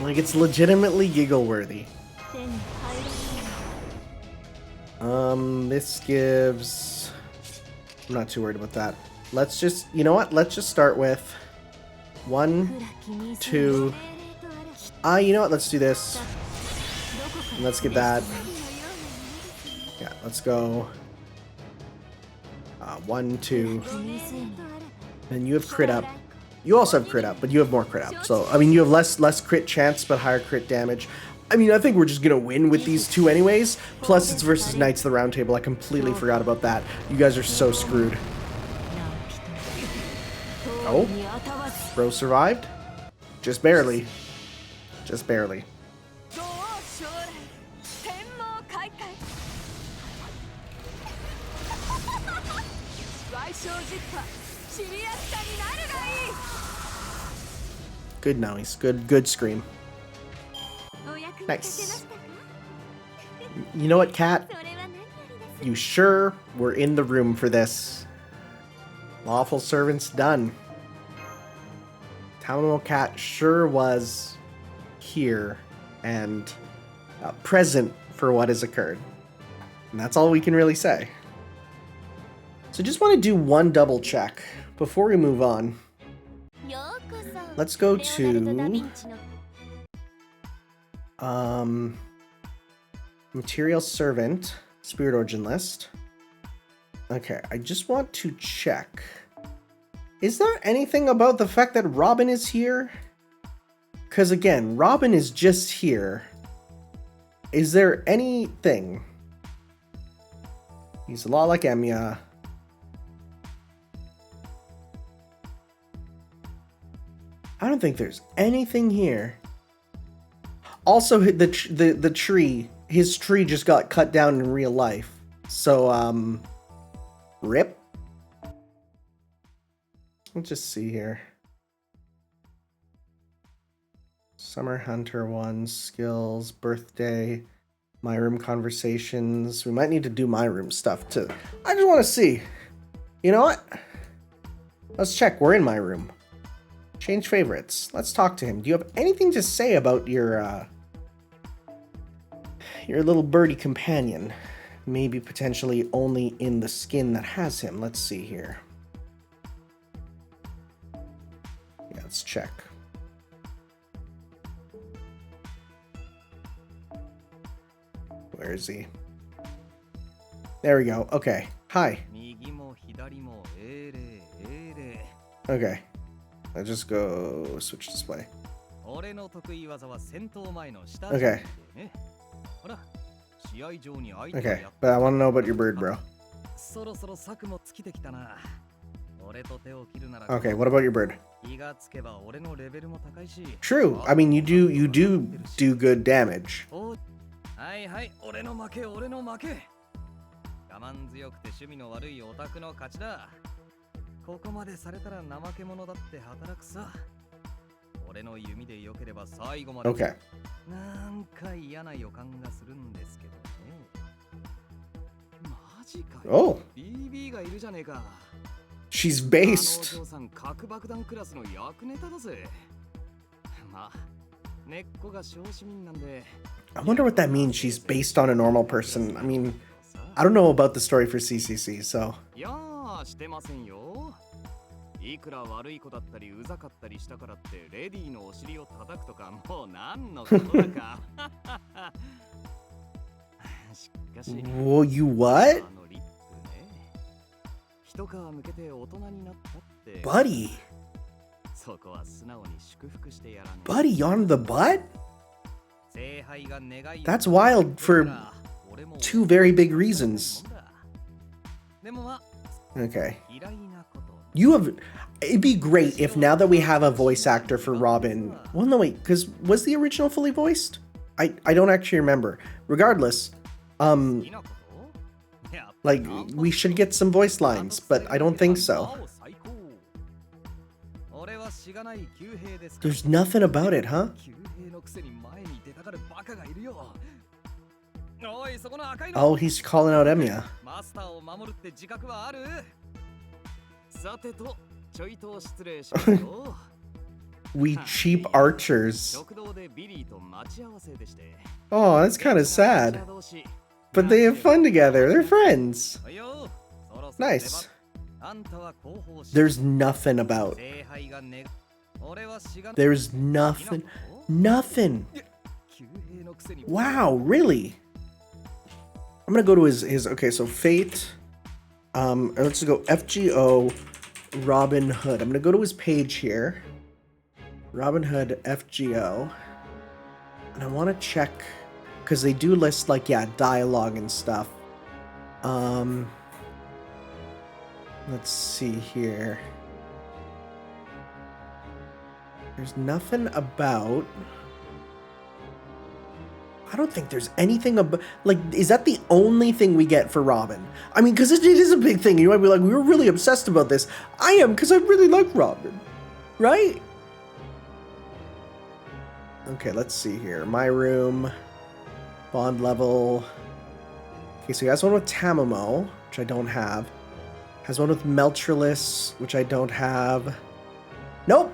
S2: Like, it's legitimately giggle worthy. This gives... I'm not too worried about that. Let's just, you know what? Let's just start with 1, 2. You know what? Let's do this. And let's get that. Yeah, let's go. 1, 2. And you have crit up. You also have crit up, but you have more crit up. So, I mean, you have less crit chance, but higher crit damage. I mean, I think we're just gonna win with these two anyways. Plus, it's versus Knights of the Round Table. I completely forgot about that. You guys are so screwed. Oh, Bro survived. Just barely. Just barely. Good noise. Good scream. Nice. You know what, Cat? You sure were in the room for this. Lawful servants done. Town Hall Cat sure was here and present for what has occurred. And that's all we can really say. So just want to do one double check before we move on. Let's go to Material Servant, Spirit Origin list. Okay, I just want to check. Is there anything about the fact that Robin is here? Because again, Robin is just here. Is there anything? He's a lot like Emiya. I don't think there's anything here. Also, the tree, his tree just got cut down in real life. So, rip. Let's just see here. Summer Hunter 1, skills, birthday, my room conversations. We might need to do my room stuff too. I just want to see. You know what? Let's check. We're in my room. Change favorites. Let's talk to him. Do you have anything to say about your little birdie companion? Maybe potentially only in the skin that has him. Let's see here. Yeah, let's check. Where is he? There we go. Okay. Hi. Okay. I just go switch display. Okay. Okay, but I want to know about your bird, bro. Okay, what about your bird? True. I mean, you do good damage. Okay. Oh. She's based. I wonder what that means, she's based on a normal person. I mean, I don't know about the story for CCC, so...
S3: あしてませんよ。いくら悪い子だったりうざかったりしたからってレディーのお尻を叩くとかもう何のことだか。しかし
S2: Well, you what?
S3: あのリップね。一皮むけて大人になったって。
S2: Buddy.
S3: そこは素直に祝福してやらね。
S2: Buddy on the butt?
S3: 聖杯が願い
S2: That's wild for two very big reasons.
S3: でもまあ
S2: Okay.
S3: 嫌いなこと
S2: You have... It'd be great if now that we have a voice actor for Robin... Well, no, wait, because was the original fully voiced? I don't actually remember. Regardless, like, we should get some voice lines, but I don't think so. There's nothing about it, huh? Oh, he's calling out Emiya. We cheap archers. Oh, that's kind of sad. But they have fun together. They're friends. Nice. There's nothing about. There's nothing. Nothing. Wow, really? I'm gonna go to his okay, so Fate. Let's go FGO Robin Hood. I'm gonna go to his page here. Robin Hood FGO. And I wanna check because they do list like, yeah, dialogue and stuff. Let's see here. There's nothing about. I don't think there's anything about, like, is that the only thing we get for Robin? I mean, because it is a big thing. You might be like, we were really obsessed about this. I am, because I really like Robin. Right? Okay, let's see here. My room. Bond level. Okay, so he has one with Tamamo, which I don't have. Has one with Meltrilis, which I don't have. Nope.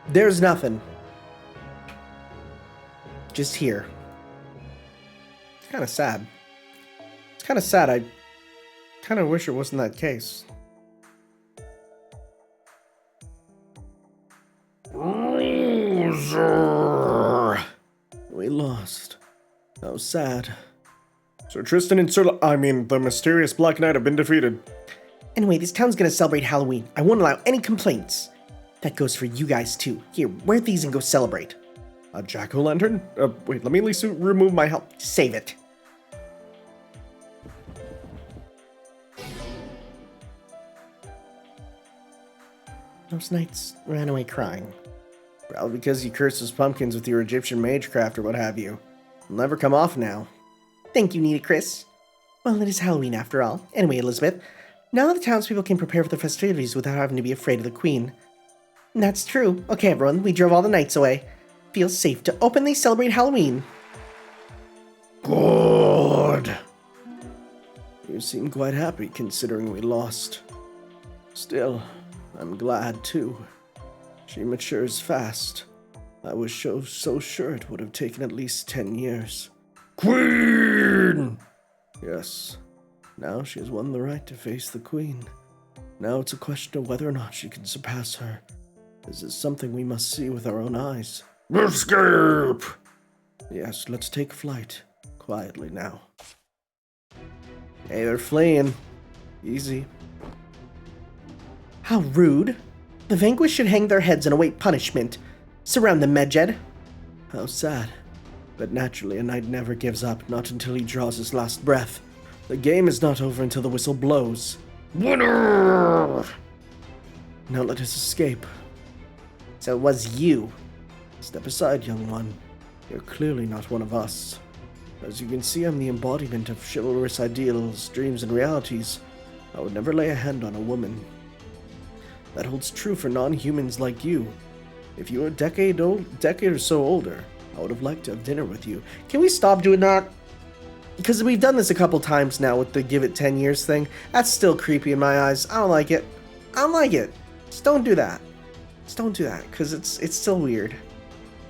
S2: There's nothing. Just here. It's kind of sad. It's kind of sad. I kind of wish it wasn't that case. We lost. That was sad. Sir Tristan and the mysterious Black Knight have been defeated. Anyway, this town's gonna celebrate Halloween. I won't allow any complaints. That goes for you guys too. Here, wear these and go celebrate. A jack-o'-lantern? Wait, let me at least remove my helmet. Save it. Those knights ran away crying. Probably because you cursed those pumpkins with your Egyptian magecraft or what have you. It'll never come off now. Thank you, Nita-Chris. Well, it is Halloween after all. Anyway, Elizabeth, now the townspeople can prepare for the festivities without having to be afraid of the Queen. That's true. Okay, everyone, we drove all the knights away. Feels safe to openly celebrate Halloween. Good. You seem quite happy considering we lost. Still, I'm glad too. She matures fast. I was so sure it would have taken at least 10 years. Queen! Yes. Now she has won the right to face the Queen. Now it's a question of whether or not she can surpass her. This is something we must see with our own eyes. Escape! Yes, let's take flight. Quietly now. Hey, they're fleeing. Easy. How rude. The vanquished should hang their heads and await punishment. Surround them, Medjed. How sad. But naturally, a knight never gives up, not until he draws his last breath. The game is not over until the whistle blows. Winner! Now let us escape. So it was you. Step aside, young one. You're clearly not one of us. As you can see, I'm the embodiment of chivalrous ideals, dreams, and realities. I would never lay a hand on a woman. That holds true for non-humans like you. If you were a decade or so older, I would have liked to have dinner with you. Can we stop doing that? Because we've done this a couple times now with the give it 10 years thing. That's still creepy in my eyes. I don't like it. I don't like it. Just don't do that. Just don't do that, because it's still weird.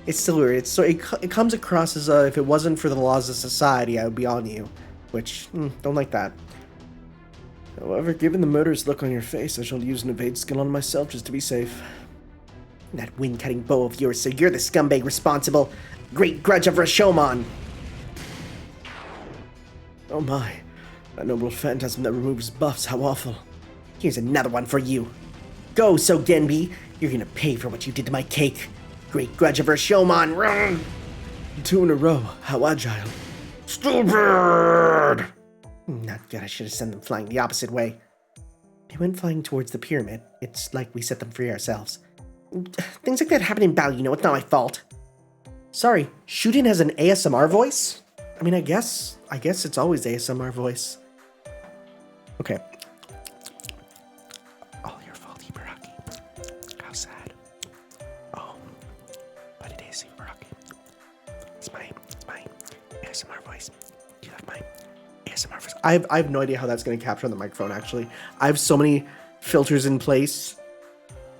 S2: It's still weird. It comes across as if it wasn't for the laws of society, I would be on you. Which, don't like that. However, given the murderous look on your face, I shall use an evade skill on myself just to be safe. That wind-cutting bow of yours, so you're the scumbag responsible. Great grudge of Rashomon! Oh my, that noble phantasm that removes buffs, how awful. Here's another one for you. Go, Sogenbi! You're gonna pay for what you did to my cake. Great grudge of Rashomon! Run! 2 in a row, how agile. Stupid! Not good, I should have sent them flying the opposite way. They went flying towards the pyramid. It's like we set them free ourselves. Things like that happen in battle, you know, it's not my fault. Sorry, Shootin has an ASMR voice? I mean, I guess it's always ASMR voice. Okay. All your fault, Ibaraki. How sad. Oh, but it is Ibaraki. It's my ASMR voice. Do you like my ASMR voice? I have no idea how that's going to capture on the microphone, actually. I have so many filters in place.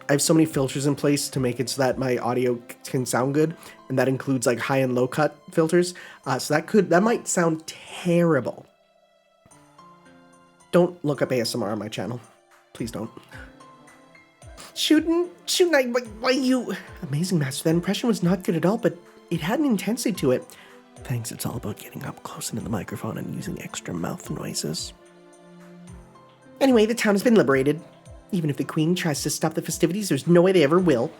S2: To make it so that my audio can sound good, and that includes like high and low cut filters. So that might sound terrible. Don't look up ASMR on my channel, please don't. Shootin', why you? Amazing, Master. That impression was not good at all, but it had an intensity to it. Thanks. It's all about getting up close into the microphone and using extra mouth noises. Anyway, the town has been liberated. Even if the Queen tries to stop the festivities, there's no way they ever will.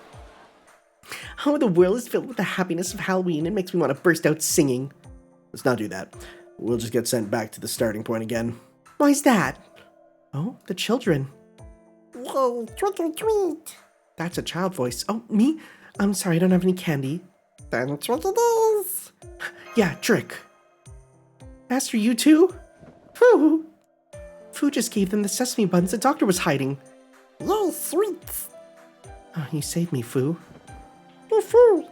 S2: Oh, the world is filled with the happiness of Halloween. It makes me want to burst out singing. Let's not do that. We'll just get sent back to the starting point again. Why's that? Oh, the children. Yay, trick or treat. That's a child voice. Oh, me? I'm sorry, I don't have any candy. Then trick it is. Yeah, trick. Master, you too? Whew. Fu just gave them the sesame buns the doctor was hiding. Yay, sweets! Oh, you saved me, Fu. Fu.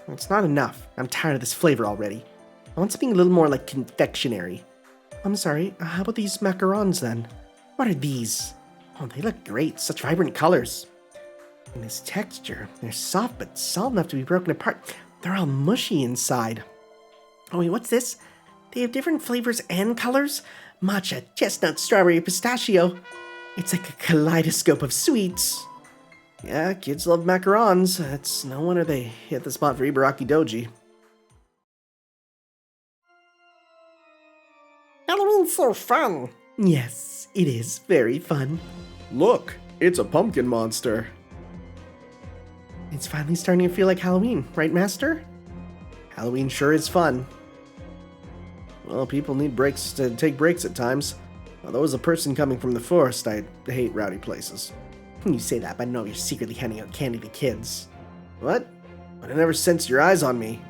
S2: It's not enough. I'm tired of this flavor already. I want something a little more like confectionery. I'm sorry, how about these macarons then? What are these? Oh, they look great. Such vibrant colors. And this texture. They're soft but solid enough to be broken apart. They're all mushy inside. Oh wait, what's this? They have different flavors and colors? Matcha, chestnut, strawberry, pistachio. It's like a kaleidoscope of sweets. Yeah, kids love macarons. It's no wonder they hit the spot for Ibaraki Doji. Halloween's so fun. Yes, it is very fun. Look, it's a pumpkin monster. It's finally starting to feel like Halloween, right, Master? Halloween sure is fun. Well, people need breaks to take breaks at times. Although as a person coming from the forest, I hate rowdy places. You say that, but I know you're secretly handing out candy to kids. What? But I never sensed your eyes on me.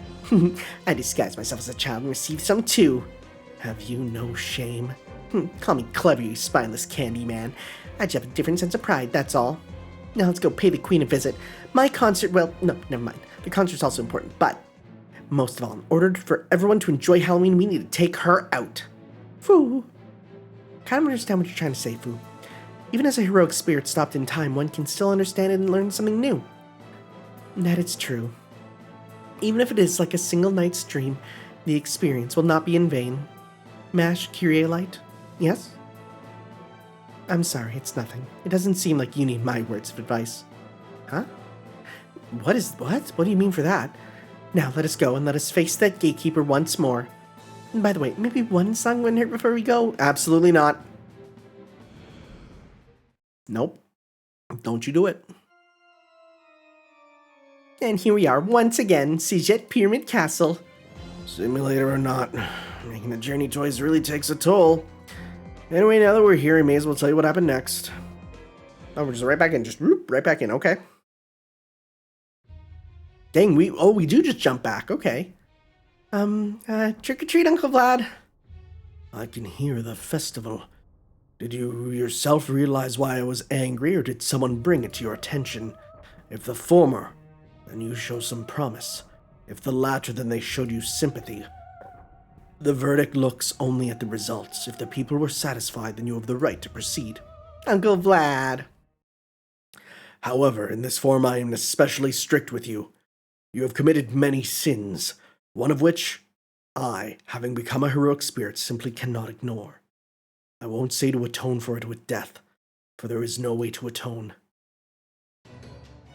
S2: I disguised myself as a child and received some too. Have you no shame? Call me clever, you spineless candy man. I just have a different sense of pride, that's all. Now let's go pay the Queen a visit. My concert, well, no, never mind. The concert's also important, but most of all, in order for everyone to enjoy Halloween, we need to take her out. Fu. Kind of understand what you're trying to say, Fu. Even as a heroic spirit stopped in time, one can still understand it and learn something new. That is true. Even if it is like a single night's dream, the experience will not be in vain. Mash Kyrie-lite? Yes? I'm sorry, it's nothing. It doesn't seem like you need my words of advice. Huh? What? What do you mean for that? Now let us go and let us face that gatekeeper once more. And by the way, maybe one song wouldn't hurt before we go? Absolutely not. Nope. Don't you do it. And here we are once again, Csejte Pyramid Castle. Simulator or not, making the journey toys really takes a toll. Anyway, now that we're here, I may as well tell you what happened next. Oh, we're just right back in, just whoop, right back in, okay. Dang, we do just jump back, okay. Trick or treat, Uncle Vlad. I can hear the festival. Did you yourself realize why I was angry, or did someone bring it to your attention? If the former, then you show some promise. If the latter, then they showed you sympathy. The verdict looks only at the results. If the people were satisfied, then you have the right to proceed. Uncle Vlad. However, in this form I am especially strict with you. You have committed many sins, one of which I, having become a heroic spirit, simply cannot ignore. I won't say to atone for it with death, for there is no way to atone.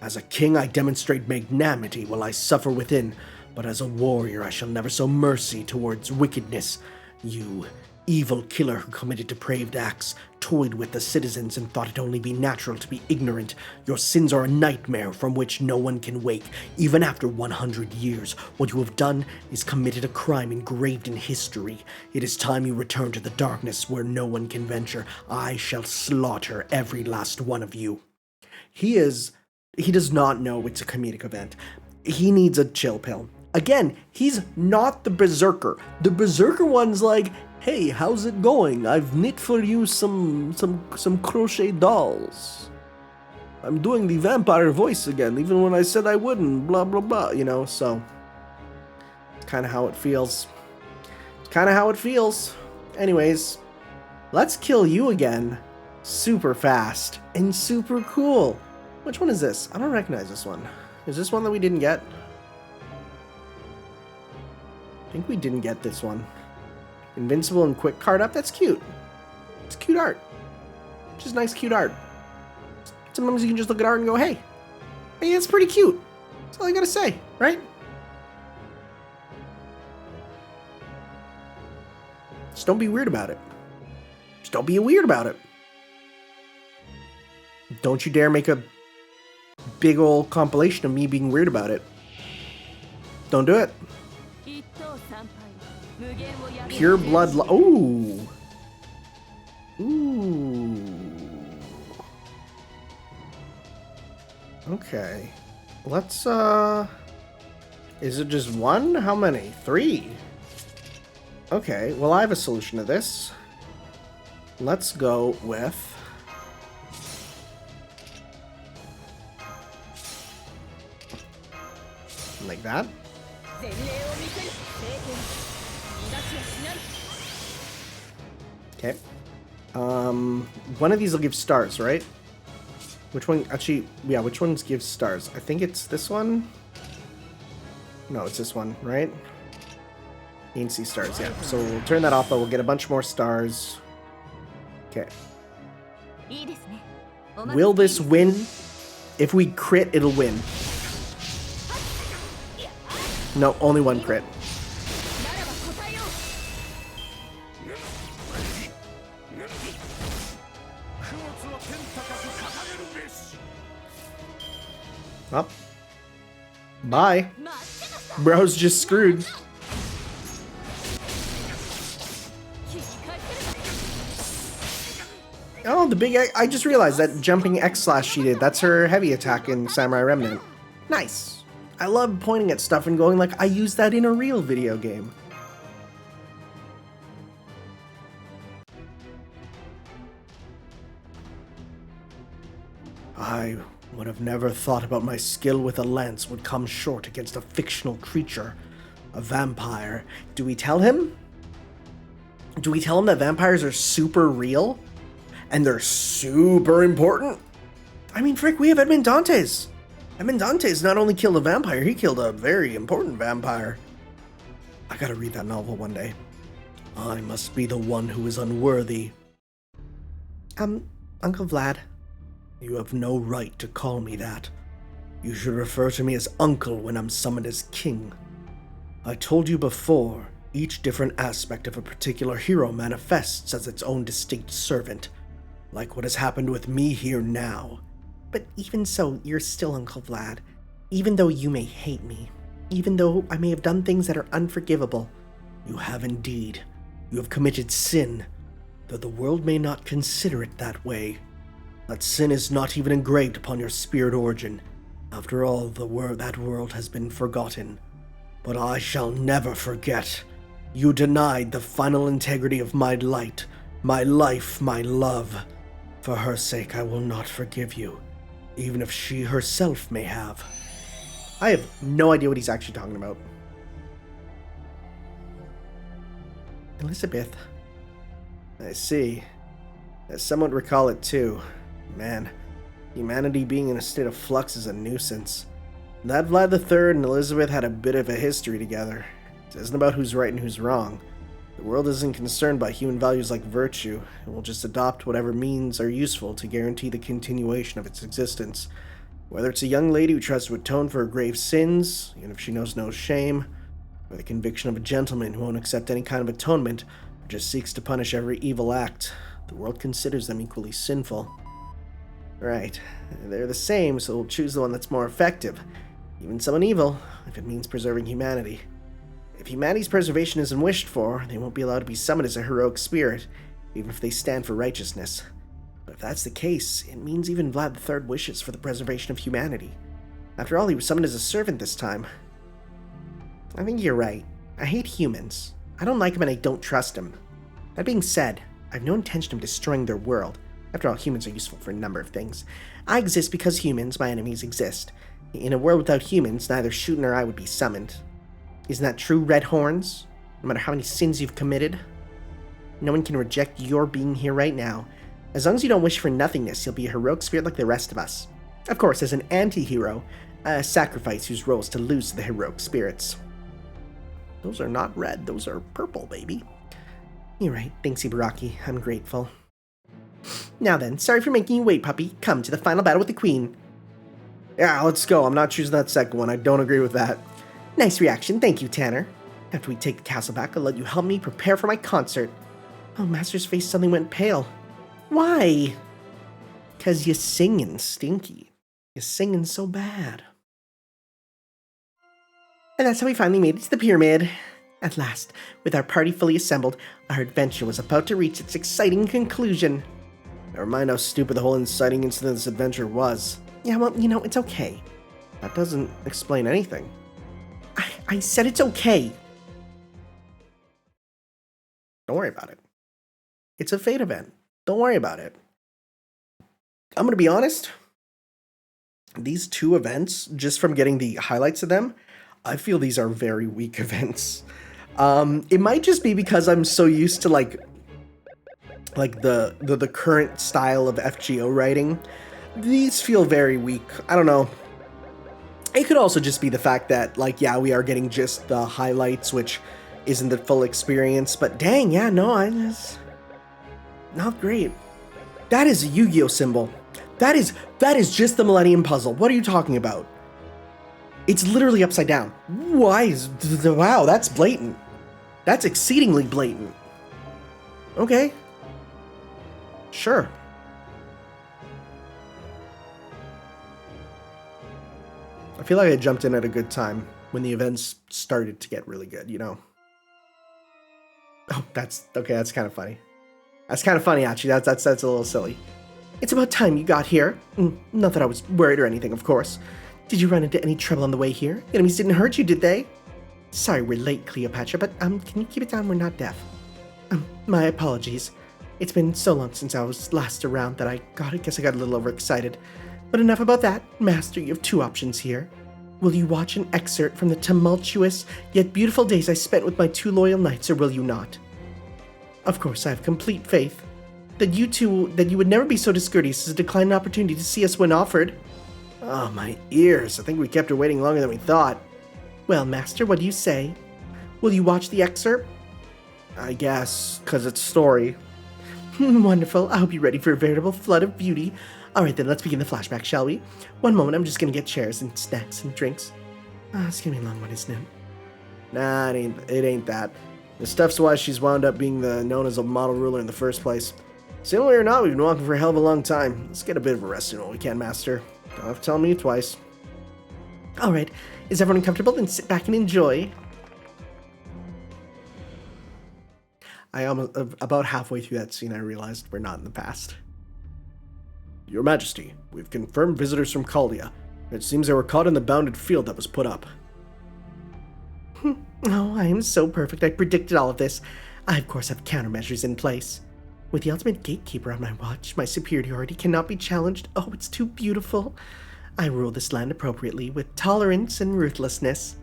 S2: As a king, I demonstrate magnanimity while I suffer within, but as a warrior, I shall never show mercy towards wickedness. You, evil killer who committed depraved acts, toyed with the citizens and thought it only be natural to be ignorant. Your sins are a nightmare from which no one can wake, even after 100 years. What you have done is committed a crime engraved in history. It is time you return to the darkness where no one can venture. I shall slaughter every last one of you. He does not know it's a comedic event. He needs a chill pill. Again, he's not the berserker. The berserker one's like, hey, how's it going? I've knit for you some crochet dolls. I'm doing the vampire voice again, even when I said I wouldn't, blah, blah, blah, you know, so. It's kind of how it feels. Anyways, let's kill you again super fast and super cool. Which one is this? I don't recognize this one. Is this one that we didn't get? I think we didn't get this one. Invincible and quick card up. That's cute. It's cute art. Just nice, cute art. Sometimes you can just look at art and go, hey, that's pretty cute. That's all I gotta say, right? Just don't be weird about it. Just don't be weird about it. Don't you dare make a big old compilation of me being weird about it. Don't do it. Pure blood. Ooh. Okay. Let's, is it just one? How many? 3. Okay, well, I have a solution to this. Let's go with... like that. Okay. One of these will give stars, right? Which one? Actually, yeah, which ones give stars? I think it's this one. No, it's this one, right? You can see stars, yeah. So we'll turn that off, but we'll get a bunch more stars. Okay. Will this win? If we crit, it'll win. No, only one crit. Up. Bye. Bro's just screwed. Oh, the big... I just realized that jumping X slash she did. That's her heavy attack in Samurai Remnant. Nice. I love pointing at stuff and going like, I used that in a real video game. I would have never thought about my skill with a lance would come short against a fictional creature, a vampire. Do we tell him? Do we tell him that vampires are super real? And they're super important? I mean, frick, we have Edmond Dantes. Edmond Dantes not only killed a vampire, he killed a very important vampire. I gotta read that novel one day. I must be the one who is unworthy. Uncle Vlad. You have no right to call me that. You should refer to me as Uncle when I'm summoned as King. I told you before, each different aspect of a particular hero manifests as its own distinct servant, like what has happened with me here now. But even so, you're still Uncle Vlad. Even though you may hate me, even though I may have done things that are unforgivable, you have indeed. You have committed sin, though the world may not consider it that way. That sin is not even engraved upon your spirit origin. After all, that world has been forgotten. But I shall never forget. You denied the final integrity of my light, my life, my love. For her sake, I will not forgive you, even if she herself may have. I have no idea what he's actually talking about. Elizabeth. I see. I somewhat recall it too. Man, humanity being in a state of flux is a nuisance. That Vlad III and Elizabeth had a bit of a history together. It isn't about who's right and who's wrong. The world isn't concerned by human values like virtue. It will just adopt whatever means are useful to guarantee the continuation of its existence. Whether it's a young lady who tries to atone for her grave sins, even if she knows no shame, or the conviction of a gentleman who won't accept any kind of atonement, or just seeks to punish every evil act, the world considers them equally sinful. Right. They're the same, so we'll choose the one that's more effective. Even someone evil, if it means preserving humanity. If humanity's preservation isn't wished for, they won't be allowed to be summoned as a heroic spirit, even if they stand for righteousness. But if that's the case, it means even Vlad III wishes for the preservation of humanity. After all, he was summoned as a servant this time. I think you're right. I hate humans. I don't like him and I don't trust him. That being said, I have no intention of destroying their world. After all, humans are useful for a number of things. I exist because humans, my enemies, exist. In a world without humans, neither Shoot nor I would be summoned. Isn't that true, Red Horns? No matter how many sins you've committed? No one can reject your being here right now. As long as you don't wish for nothingness, you'll be a heroic spirit like the rest of us. Of course, as an anti-hero, a sacrifice whose role is to lose to the heroic spirits. Those are not red, those are purple, baby. You're right, thanks Ibaraki, I'm grateful. Now then, sorry for making you wait, puppy. Come to the final battle with the queen. Yeah, let's go. I'm not choosing that second one. I don't agree with that. Nice reaction. Thank you, Tanner. After we take the castle back, I'll let you help me prepare for my concert. Oh, Master's face suddenly went pale. Why? 'Cause you're singing stinky. You're singing so bad. And that's how we finally made it to the pyramid. At last, with our party fully assembled, our adventure was about to reach its exciting conclusion. Never mind how stupid the whole inciting incident of this adventure was. Yeah, well, you know, it's okay. That doesn't explain anything. I said it's okay. Don't worry about it. It's a fate event. Don't worry about it. I'm gonna be honest. These two events, just from getting the highlights of them, I feel these are very weak events. It might just be because I'm so used to like the current style of FGO writing. These feel very weak. I don't know. It could also just be the fact that, like, yeah, we are getting just the highlights, which isn't the full experience, but dang, yeah, no, I just... not great. That is a Yu-Gi-Oh symbol. That is just the Millennium Puzzle. What are you talking about? It's literally upside down. Why is... wow, that's blatant. That's exceedingly blatant. Okay. Sure. I feel like I jumped in at a good time when the events started to get really good, you know? Oh, that's... okay, that's kind of funny. That's kind of funny, actually. That's a little silly. It's about time you got here. Not that I was worried or anything, of course. Did you run into any trouble on the way here? The enemies didn't hurt you, did they? Sorry we're late, Cleopatra, but, can you keep it down? We're not deaf. My apologies. It's been so long since I was last around that I guess I got a little overexcited. But enough about that. Master, you have two options here. Will you watch an excerpt from the tumultuous yet beautiful days I spent with my two loyal knights, or will you not? Of course, I have complete faith that you would never be so discourteous as to decline an opportunity to see us when offered. Oh, my ears. I think we kept her waiting longer than we thought. Well, Master, what do you say? Will you watch the excerpt? I guess, 'cause it's story. Wonderful. I hope you're ready for a veritable flood of beauty. Alright then, let's begin the flashback, shall we? One moment, I'm just gonna get chairs and snacks and drinks. It's gonna be a long one, isn't it? Nah, it ain't that. The stuff's why she's wound up being known as a model ruler in the first place. Similarly or not, we've been walking for a hell of a long time. Let's get a bit of a rest in what we can, Master. Don't have to tell me twice. Alright, is everyone comfortable? Then sit back and enjoy. I almost, about halfway through that scene, I realized we're not in the past. Your Majesty, we've confirmed visitors from Caldia. It seems they were caught in the bounded field that was put up. Oh, I am so perfect. I predicted all of this. I, of course, have countermeasures in place. With the ultimate gatekeeper on my watch, my superiority cannot be challenged. Oh, it's too beautiful. I rule this land appropriately, with tolerance and ruthlessness.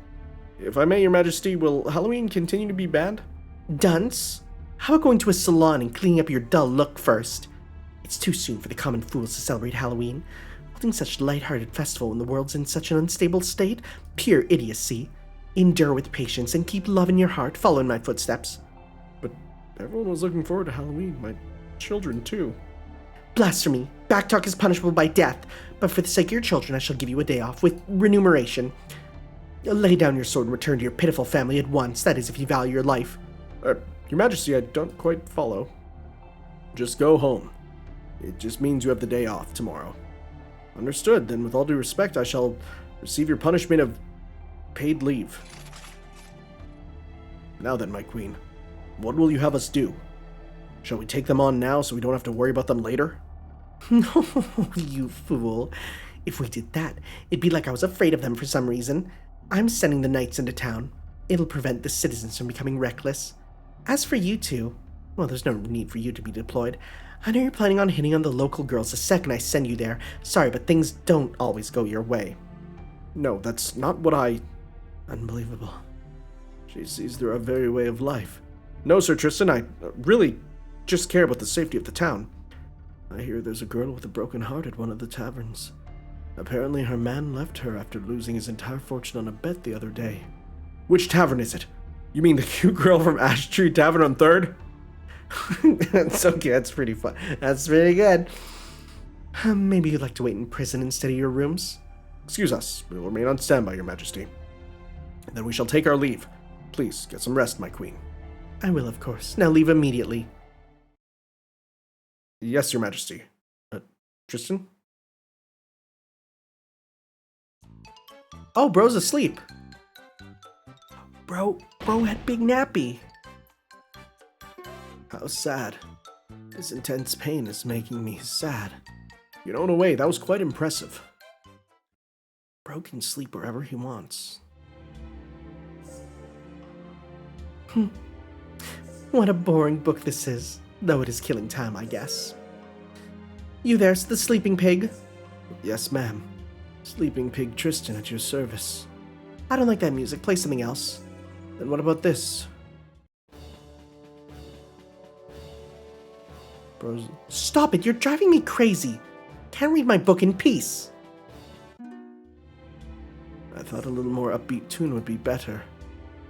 S2: If I may, Your Majesty, will Halloween continue to be banned? Dunce? How about going to a salon and cleaning up your dull look first? It's too soon for the common fools to celebrate Halloween. Holding such a light-hearted festival when the world's in such an unstable state? Pure idiocy. Endure with patience and keep love in your heart. Follow in my footsteps. But everyone was looking forward to Halloween. My children, too. Blasphemy. Backtalk is punishable by death. But for the sake of your children, I shall give you a day off with remuneration. Lay down your sword and return to your pitiful family at once. That is, if you value your life. Your Majesty, I don't quite follow. Just go home. It just means you have the day off tomorrow. Understood. Then, with all due respect, I shall receive your punishment of paid leave. Now then, my queen, what will you have us do? Shall we take them on now so we don't have to worry about them later? No, you fool. If we did that, it'd be like I was afraid of them for some reason. I'm sending the knights into town. It'll prevent the citizens from becoming reckless. As for you two, well, there's no need for you to be deployed. I know you're planning on hitting on the local girls the second I send you there. Sorry, but things don't always go your way. No, that's not what I... Unbelievable. She sees through our very way of life. No, Sir Tristan, I really just care about the safety of the town. I hear there's a girl with a broken heart at one of the taverns. Apparently her man left her after losing his entire fortune on a bet the other day. Which tavern is it? You mean the cute girl from Ash Tree Tavern on 3rd? That's okay, that's pretty fun. That's pretty good. Maybe you'd like to wait in prison instead of your rooms? Excuse us, we will remain on standby, Your Majesty. Then we shall take our leave. Please, get some rest, my queen. I will, of course. Now leave immediately. Yes, Your Majesty. Tristan? Oh, bro's asleep. Bro had big nappy. How sad. This intense pain is making me sad. You know, in a way, that was quite impressive. Bro can sleep wherever he wants. What a boring book this is, though it is killing time, I guess. You there's the sleeping pig? Yes, ma'am. Sleeping pig Tristan at your service. I don't like that music. Play something else. Then what about this? Bros. Stop it! You're driving me crazy! Can't read my book in peace! I thought a little more upbeat tune would be better.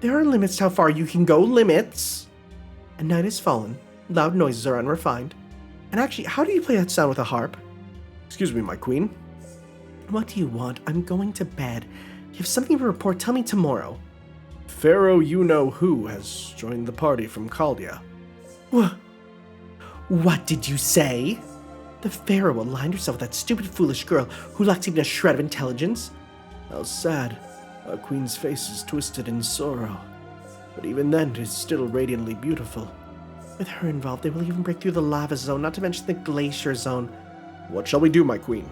S2: There are limits to how far you can go. Limits! A night has fallen. Loud noises are unrefined. And actually, how do you play that sound with a harp? Excuse me, my queen. What do you want? I'm going to bed. If you have something to report, tell me tomorrow. Pharaoh you-know-who has joined the party from Chaldea. What did you say? The Pharaoh aligned herself with that stupid, foolish girl who lacks even a shred of intelligence? How sad. Our queen's face is twisted in sorrow. But even then, it is still radiantly beautiful. With her involved, they will even break through the lava zone, not to mention the glacier zone. What shall we do, my queen?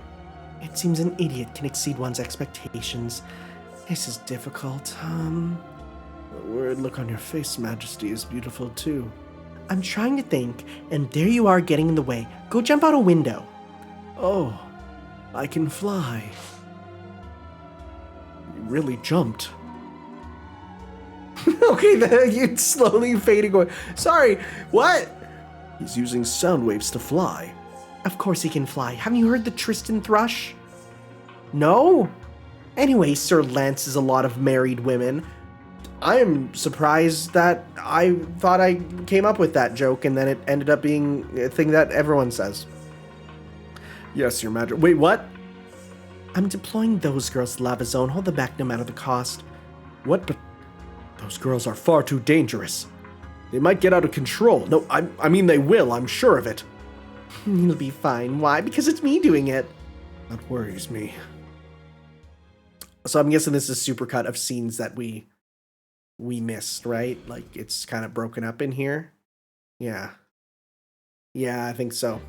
S2: It seems an idiot can exceed one's expectations. This is difficult. The worried look on your face, Majesty, is beautiful too. I'm trying to think, and there you are getting in the way. Go jump out a window. Oh, I can fly. You really jumped. Okay, you're slowly fading away. Sorry, what? He's using sound waves to fly. Of course he can fly. Haven't you heard the Tristan thrush? No? Anyway, Sir Lance is a lot of married women. I am surprised that I thought I came up with that joke and then it ended up being a thing that everyone says. Yes, Your Majesty. Wait, what? I'm deploying those girls to Lava Zone. Hold them back no matter the cost. What? But those girls are far too dangerous. They might get out of control. No, I mean they will. I'm sure of it. You'll be fine. Why? Because it's me doing it. That worries me. So I'm guessing this is a supercut of scenes that we missed, right? Like, it's kind of broken up in here. Yeah. Yeah, I think so.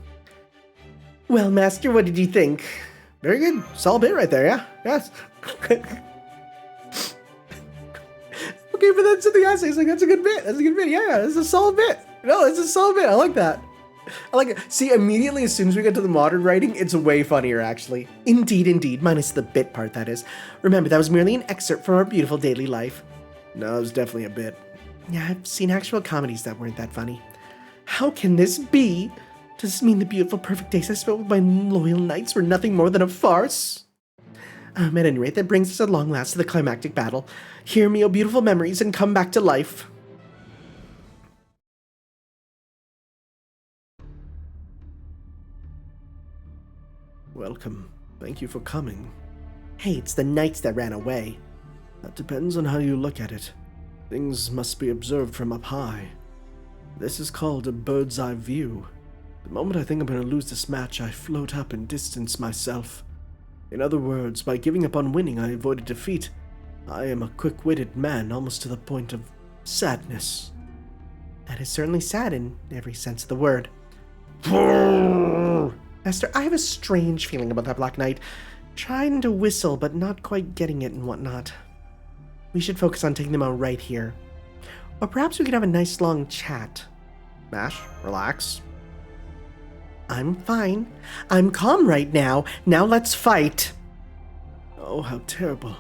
S2: Well, Master, what did you think? Very good. Solid bit right there, yeah? Yes. Okay, but that's something I say. It's like, that's a good bit. That's a good bit. Yeah, it's a solid bit. No, it's a solid bit. I like that. I like it. See, immediately as soon as we get to the modern writing, it's way funnier, actually. Indeed, minus the bit part, that is. Remember, that was merely an excerpt from our beautiful daily life. No, it was definitely a bit. Yeah, I've seen actual comedies that weren't that funny. How can this be? Does this mean the beautiful, perfect days I spent with my loyal knights were nothing more than a farce? At any rate, that brings us at long last to the climactic battle. Hear me, O beautiful memories, and come back to life. Welcome. Thank you for coming. Hey, it's the knights that ran away. That depends on how you look at it. Things must be observed from up high. This is called a bird's eye view. The moment I think I'm going to lose this match, I float up and distance myself. In other words, by giving up on winning, I avoided defeat. I am a quick-witted man, almost to the point of sadness. That is certainly sad in every sense of the word. Master, I have a strange feeling about that Black Knight. Trying to whistle, but not quite getting it and whatnot. We should focus on taking them out right here. Or perhaps we could have a nice long chat. Mash, relax. I'm fine. I'm calm right now. Now let's fight. Oh, how terrible.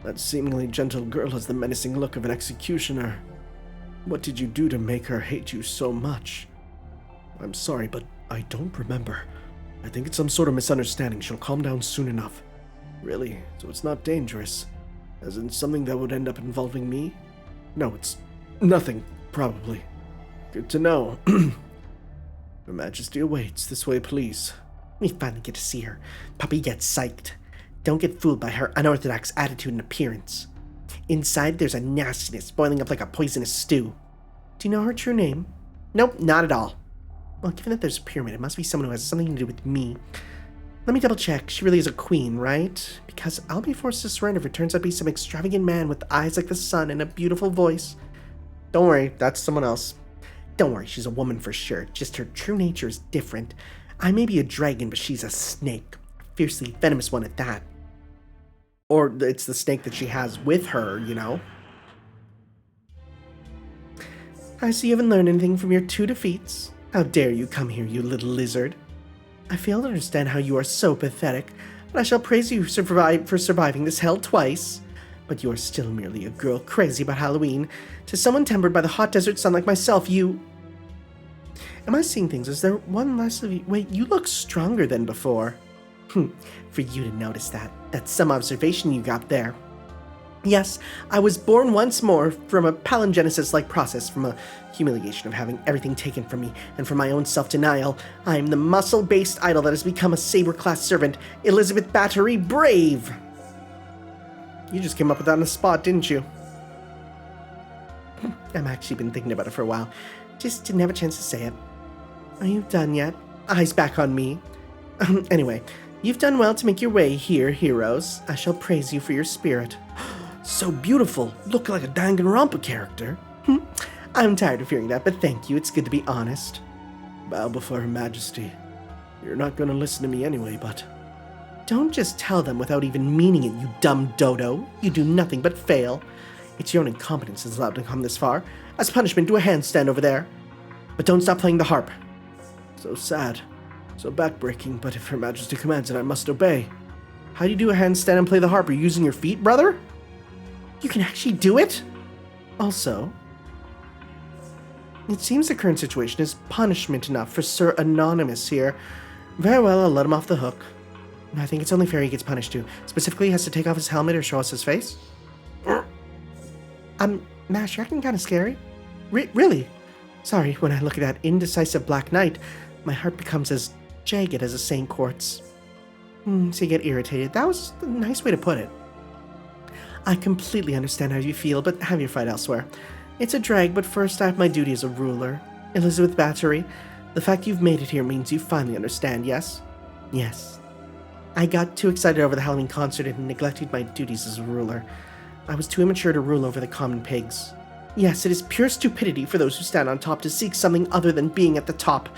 S2: That seemingly gentle girl has the menacing look of an executioner. What did you do to make her hate you so much? I'm sorry, but I don't remember. I think it's some sort of misunderstanding. She'll calm down soon enough. Really? So it's not dangerous? As in something that would end up involving me? No, it's nothing, probably. Good to know. Her Majesty awaits. This way, please. We finally get to see her. Puppy gets psyched. Don't get fooled by her unorthodox attitude and appearance. Inside, there's a nastiness boiling up like a poisonous stew. Do you know her true name? Nope, not at all. Well, given that there's a pyramid, it must be someone who has something to do with me. Let me double check. She really is a queen, right? Because I'll be forced to surrender if it turns out to be some extravagant man with eyes like the sun and a beautiful voice. Don't worry, that's someone else. Don't worry, she's a woman for sure. Just her true nature is different. I may be a dragon, but she's a snake. A fiercely venomous one at that. Or it's the snake that she has with her, you know? I see you haven't learned anything from your 2 defeats. How dare you come here, you little lizard. I fail to understand how you are so pathetic, but I shall praise you for surviving this hell twice. But you are still merely a girl crazy about Halloween. To someone tempered by the hot desert sun like myself, you... Am I seeing things? Is there one less of you? Wait, you look stronger than before. For you to notice that. That's some observation you got there. Yes, I was born once more from a palingenesis-like process, from a humiliation of having everything taken from me, and from my own self-denial. I am the muscle-based idol that has become a saber-class servant, Elizabeth Battery Brave! You just came up with that on the spot, didn't you? I've actually been thinking about it for a while. Just didn't have a chance to say it. Are you done yet? Eyes back on me. Anyway, you've done well to make your way here, heroes. I shall praise you for your spirit. So beautiful. Look like a Danganronpa character. I'm tired of hearing that, but thank you. It's good to be honest. Bow before Her Majesty. You're not going to listen to me anyway, but... Don't just tell them without even meaning it, you dumb dodo. You do nothing but fail. It's your own incompetence that's allowed to come this far. As punishment, do a handstand over there. But don't stop playing the harp. So sad. So backbreaking, but if Her Majesty commands it, I must obey. How do you do a handstand and play the harp? Are you using your feet, brother? You can actually do it? Also, it seems the current situation is punishment enough for Sir Anonymous here. Very well, I'll let him off the hook. I think it's only fair he gets punished too. Specifically, he has to take off his helmet or show us his face. Mash, you're acting kind of scary. Really? Sorry, when I look at that indecisive Black Knight, my heart becomes as jagged as a Saint Quartz. So you get irritated. That was a nice way to put it. I completely understand how you feel, but have your fight elsewhere. It's a drag, but first I have my duty as a ruler. Elizabeth Battery, the fact you've made it here means you finally understand, yes? Yes. I got too excited over the Halloween concert and neglected my duties as a ruler. I was too immature to rule over the common pigs. Yes, it is pure stupidity for those who stand on top to seek something other than being at the top.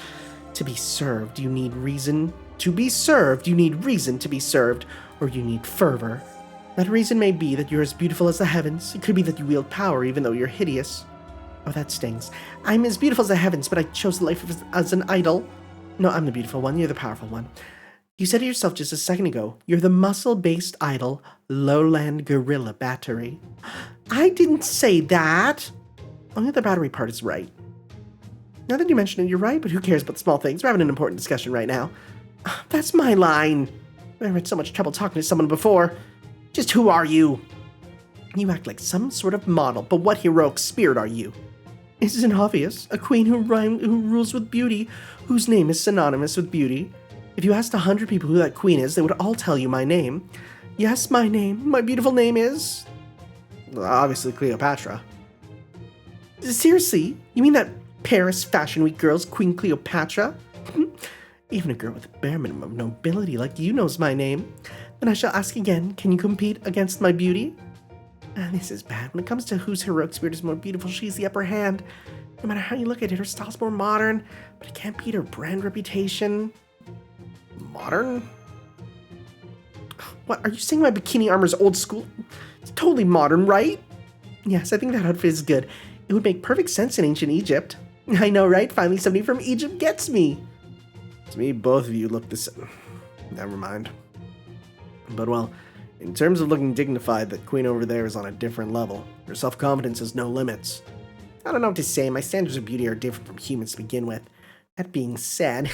S2: To be served, you need reason. To be served, you need reason to be served, or you need fervor. That reason may be that you're as beautiful as the heavens. It could be that you wield power even though you're hideous. Oh, that stings. I'm as beautiful as the heavens, but I chose the life as an idol. No, I'm the beautiful one. You're the powerful one. You said it yourself just a second ago. You're the muscle-based idol, lowland gorilla battery. I didn't say that. Only the battery part is right. Now that you mention it, you're right, but who cares about small things? We're having an important discussion right now. That's my line. I've had so much trouble talking to someone before. Just who are you? You act like some sort of model, but what heroic spirit are you? Isn't it obvious? A queen who rules with beauty, whose name is synonymous with beauty. If you asked 100 people who that queen is, they would all tell you my name. Yes, my name. My beautiful name is... obviously Cleopatra. Seriously? You mean that Paris Fashion Week girl's Queen Cleopatra? Even a girl with a bare minimum of nobility like you knows my name. Then I shall ask again, can you compete against my beauty? This is bad. When it comes to whose heroic spirit is more beautiful, she's the upper hand. No matter how you look at it, her style's more modern, but it can't beat her brand reputation. Modern? What, are you saying my bikini armor's old school? It's totally modern, right? Yes, I think that outfit is good. It would make perfect sense in ancient Egypt. I know, right? Finally somebody from Egypt gets me. To me, both of you look the same. Never mind. But well, in terms of looking dignified, that queen over there is on a different level. Her self-confidence has no limits. I don't know what to say, my standards of beauty are different from humans to begin with. That being said,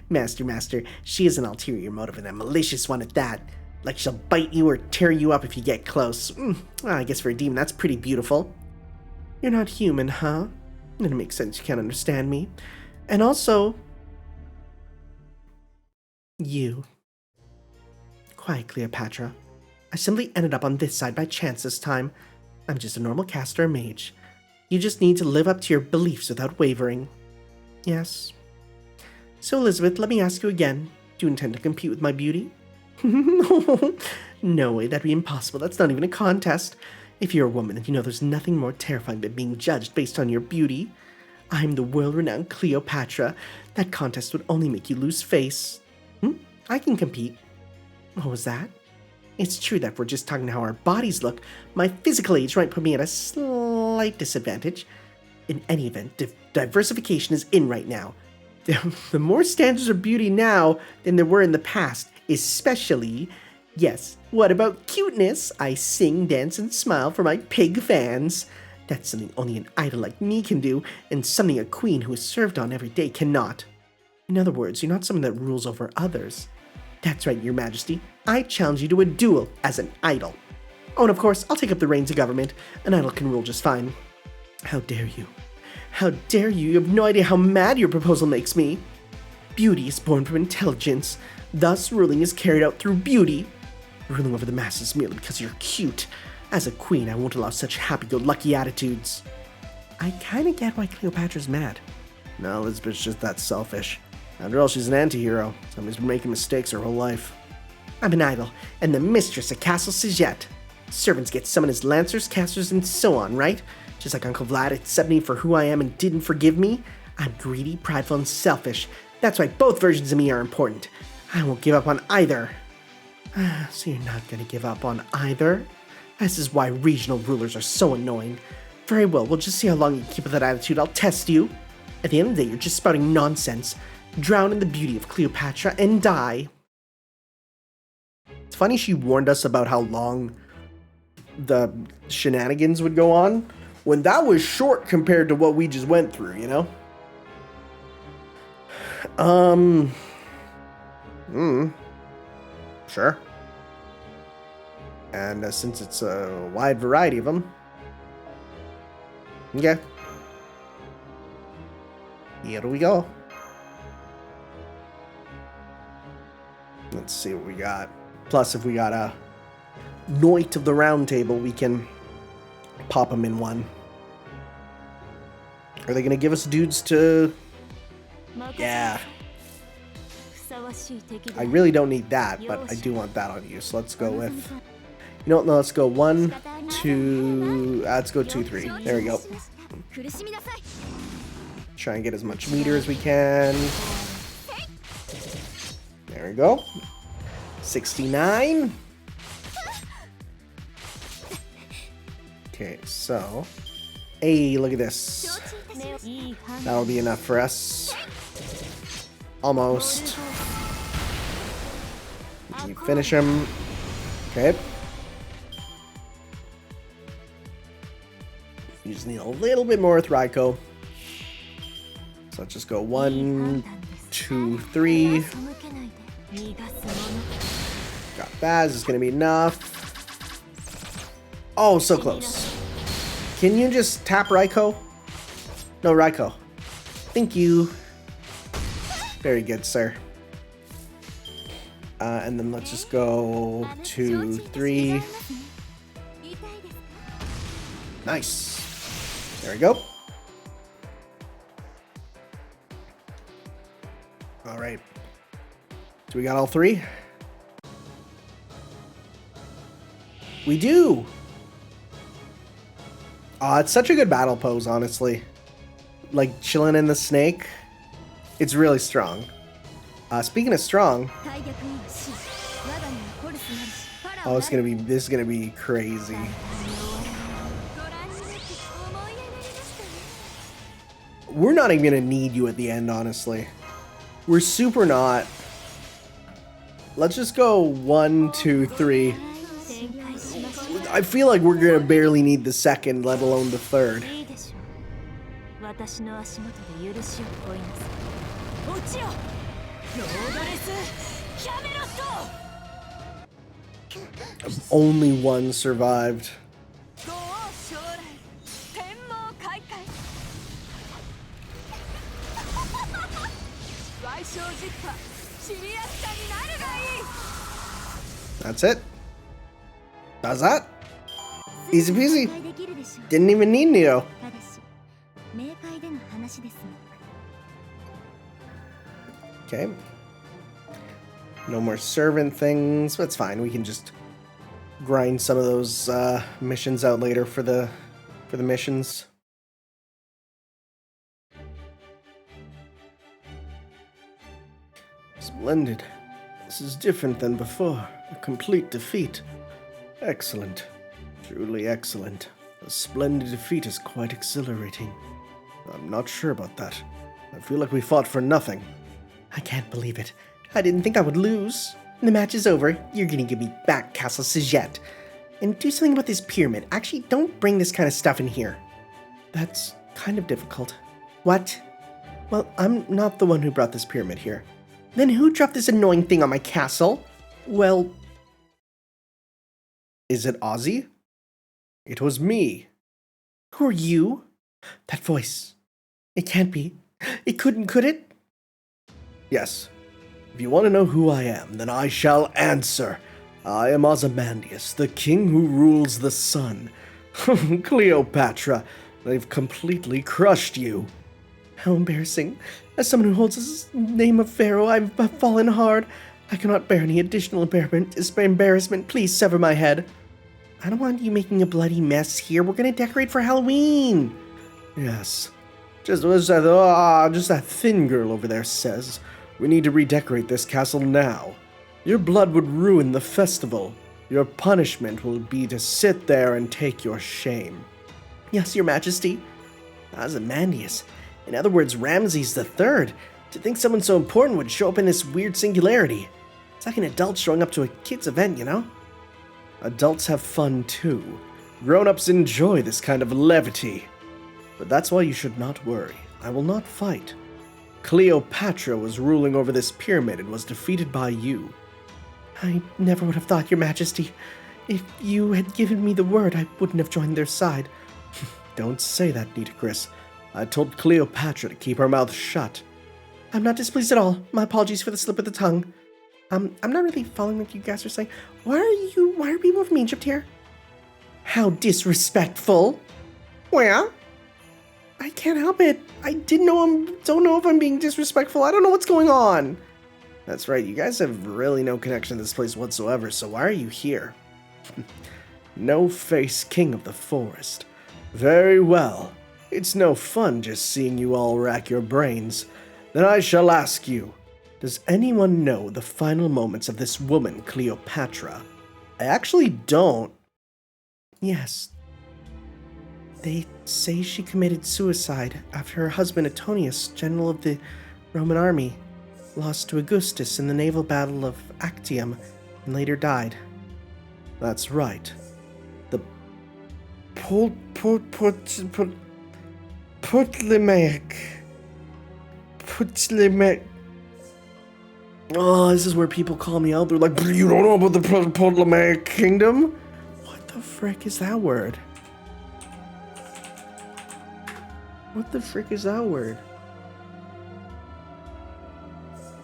S2: Master, she has an ulterior motive and a malicious one at that. Like she'll bite you or tear you up if you get close. Well, I guess for a demon that's pretty beautiful. You're not human, huh? It makes sense you can't understand me. And also... you. Quiet, Cleopatra. I simply ended up on this side by chance this time. I'm just a normal caster or mage. You just need to live up to your beliefs without wavering. Yes. So, Elizabeth, let me ask you again. Do you intend to compete with my beauty? No way, that'd be impossible. That's not even a contest. If you're a woman, you know there's nothing more terrifying than being judged based on your beauty. I'm the world-renowned Cleopatra. That contest would only make you lose face. I can compete. What was that? It's true that if we're just talking how our bodies look, my physical age might put me at a slight disadvantage. In any event, diversification is in right now. The more standards of beauty now than there were in the past, especially, yes, what about cuteness? I sing, dance, and smile for my pig fans. That's something only an idol like me can do, and something a queen who is served on every day cannot. In other words, you're not someone that rules over others. That's right, Your Majesty. I challenge you to a duel as an idol. Oh, and of course, I'll take up the reins of government. An idol can rule just fine. How dare you? How dare you? You have no idea how mad your proposal makes me. Beauty is born from intelligence. Thus, ruling is carried out through beauty. Ruling over the masses merely because you're cute. As a queen, I won't allow such happy-go-lucky attitudes. I kinda get why Cleopatra's mad. No, Elizabeth's just that selfish. After all, she's an anti-hero. Somebody's been making mistakes her whole life. I'm an idol, and the mistress of Castle Csejte. Servants get summoned as lancers, casters, and so on, right? Just like Uncle Vlad accepted me for who I am and didn't forgive me. I'm greedy, prideful, and selfish. That's why both versions of me are important. I won't give up on either. So you're not gonna give up on either? This is why regional rulers are so annoying. Very well, we'll just see how long you keep with that attitude. I'll test you. At the end of the day, you're just spouting nonsense. Drown in the beauty of Cleopatra and die. It's funny she warned us about how long the shenanigans would go on, when that was short compared to what we just went through, you know? Sure. And since it's a wide variety of them, okay. Here we go. Let's see what we got. Plus, if we got a Knight of the Round Table, we can pop them in one. Are they gonna give us dudes to... Yeah. I really don't need that, but I do want that on you. So let's go with... You know what? No, let's go 1, 2... let's go 2, 3. There we go. Try and get as much meter as we can. There we go. 69. Okay, so... Hey, look at this. That'll be enough for us. Almost. Can you finish him? Okay. You just need a little bit more with Raiko. So let's just go 1, 2, 3. Got Baz. Is going to be enough. Oh, so close. Can you just tap Raiko? No, Raiko. Thank you. Very good, sir. And then let's just go 2, 3. Nice. There we go. All right. So we got all 3? We do. It's such a good battle pose, honestly. Like chilling in the snake. It's really strong. Speaking of strong. Oh, this is gonna be crazy. We're not even gonna need you at the end, honestly. We're super not. Let's just go 1, 2, 3. I feel like we're gonna barely need the second, let alone the third. Only one survived. That's it. Does that? Easy peasy. Didn't even need Neo. Okay. No more servant things. That's fine. We can just grind some of those missions out later for the missions. Splendid. This is different than before. A complete defeat. Excellent. Truly excellent. A splendid defeat is quite exhilarating. I'm not sure about that. I feel like we fought for nothing. I can't believe it. I didn't think I would lose. The match is over. You're gonna give me back Castle Csejte. And do something about this pyramid. Actually, don't bring this kind of stuff in here. That's kind of difficult. What? Well, I'm not the one who brought this pyramid here. Then who dropped this annoying thing on my castle? Well... Is it Ozzy? It was me. Who are you? That voice. It can't be. It couldn't, could it? Yes. If you want to know who I am, then I shall answer. I am Ozymandias, the king who rules the sun. Cleopatra, they've completely crushed you. How embarrassing. As someone who holds the name of Pharaoh, I've fallen hard. I cannot bear any additional embarrassment. Please sever my head. I don't want you making a bloody mess here. We're going to decorate for Halloween. Yes. Just as that thin girl over there says. We need to redecorate this castle now. Your blood would ruin the festival. Your punishment will be to sit there and take your shame. Yes, your majesty. Ozymandias. In other words, Ramses III. To think someone so important would show up in this weird singularity. It's like an adult showing up to a kid's event, you know? Adults have fun too. Grown-ups enjoy this kind of levity. But that's why you should not worry. I will not fight. Cleopatra was ruling over this pyramid and was defeated by you. I never would have thought, your majesty. If you had given me the word, I wouldn't have joined their side. Don't say that, Nitocris. I told Cleopatra to keep her mouth shut. I'm not displeased at all. My apologies for the slip of the tongue. I'm not really following what you guys are saying. Why are people from Egypt here? How disrespectful. Well, I can't help it. I don't know if I'm being disrespectful. I don't know what's going on. That's right, you guys have really no connection to this place whatsoever, so why are you here? No-face king of the forest. Very well. It's no fun just seeing you all rack your brains. Then I shall ask you, does anyone know the final moments of this woman, Cleopatra? I actually don't. Yes. They say she committed suicide after her husband Antonius, general of the Roman army, lost to Augustus in the naval battle of Actium and later died. That's right. The Ptolemaic. Oh, this is where people call me out. They're like, you don't know about the Ptolemaic kingdom? What the frick is that word? What the frick is that word?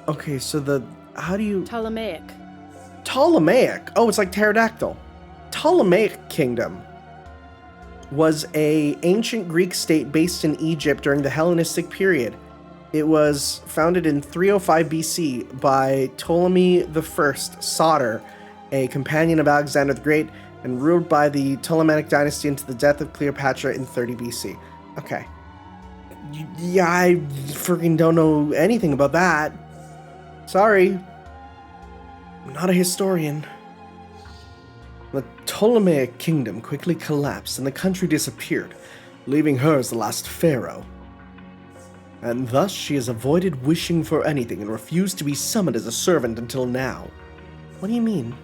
S2: Okay, so how do you...
S4: Ptolemaic.
S2: Ptolemaic. Oh, it's like pterodactyl. Ptolemaic kingdom was an ancient Greek state based in Egypt during the Hellenistic period. It was founded in 305 BC by Ptolemy I Soter, a companion of Alexander the Great, and ruled by the Ptolemaic dynasty until the death of Cleopatra in 30 BC. Okay. Yeah, I freaking don't know anything about that. Sorry. I'm not a historian. The Ptolemaic kingdom quickly collapsed and the country disappeared, leaving her as the last pharaoh. And thus she has avoided wishing for anything and refused to be summoned as a servant until now. What do you mean?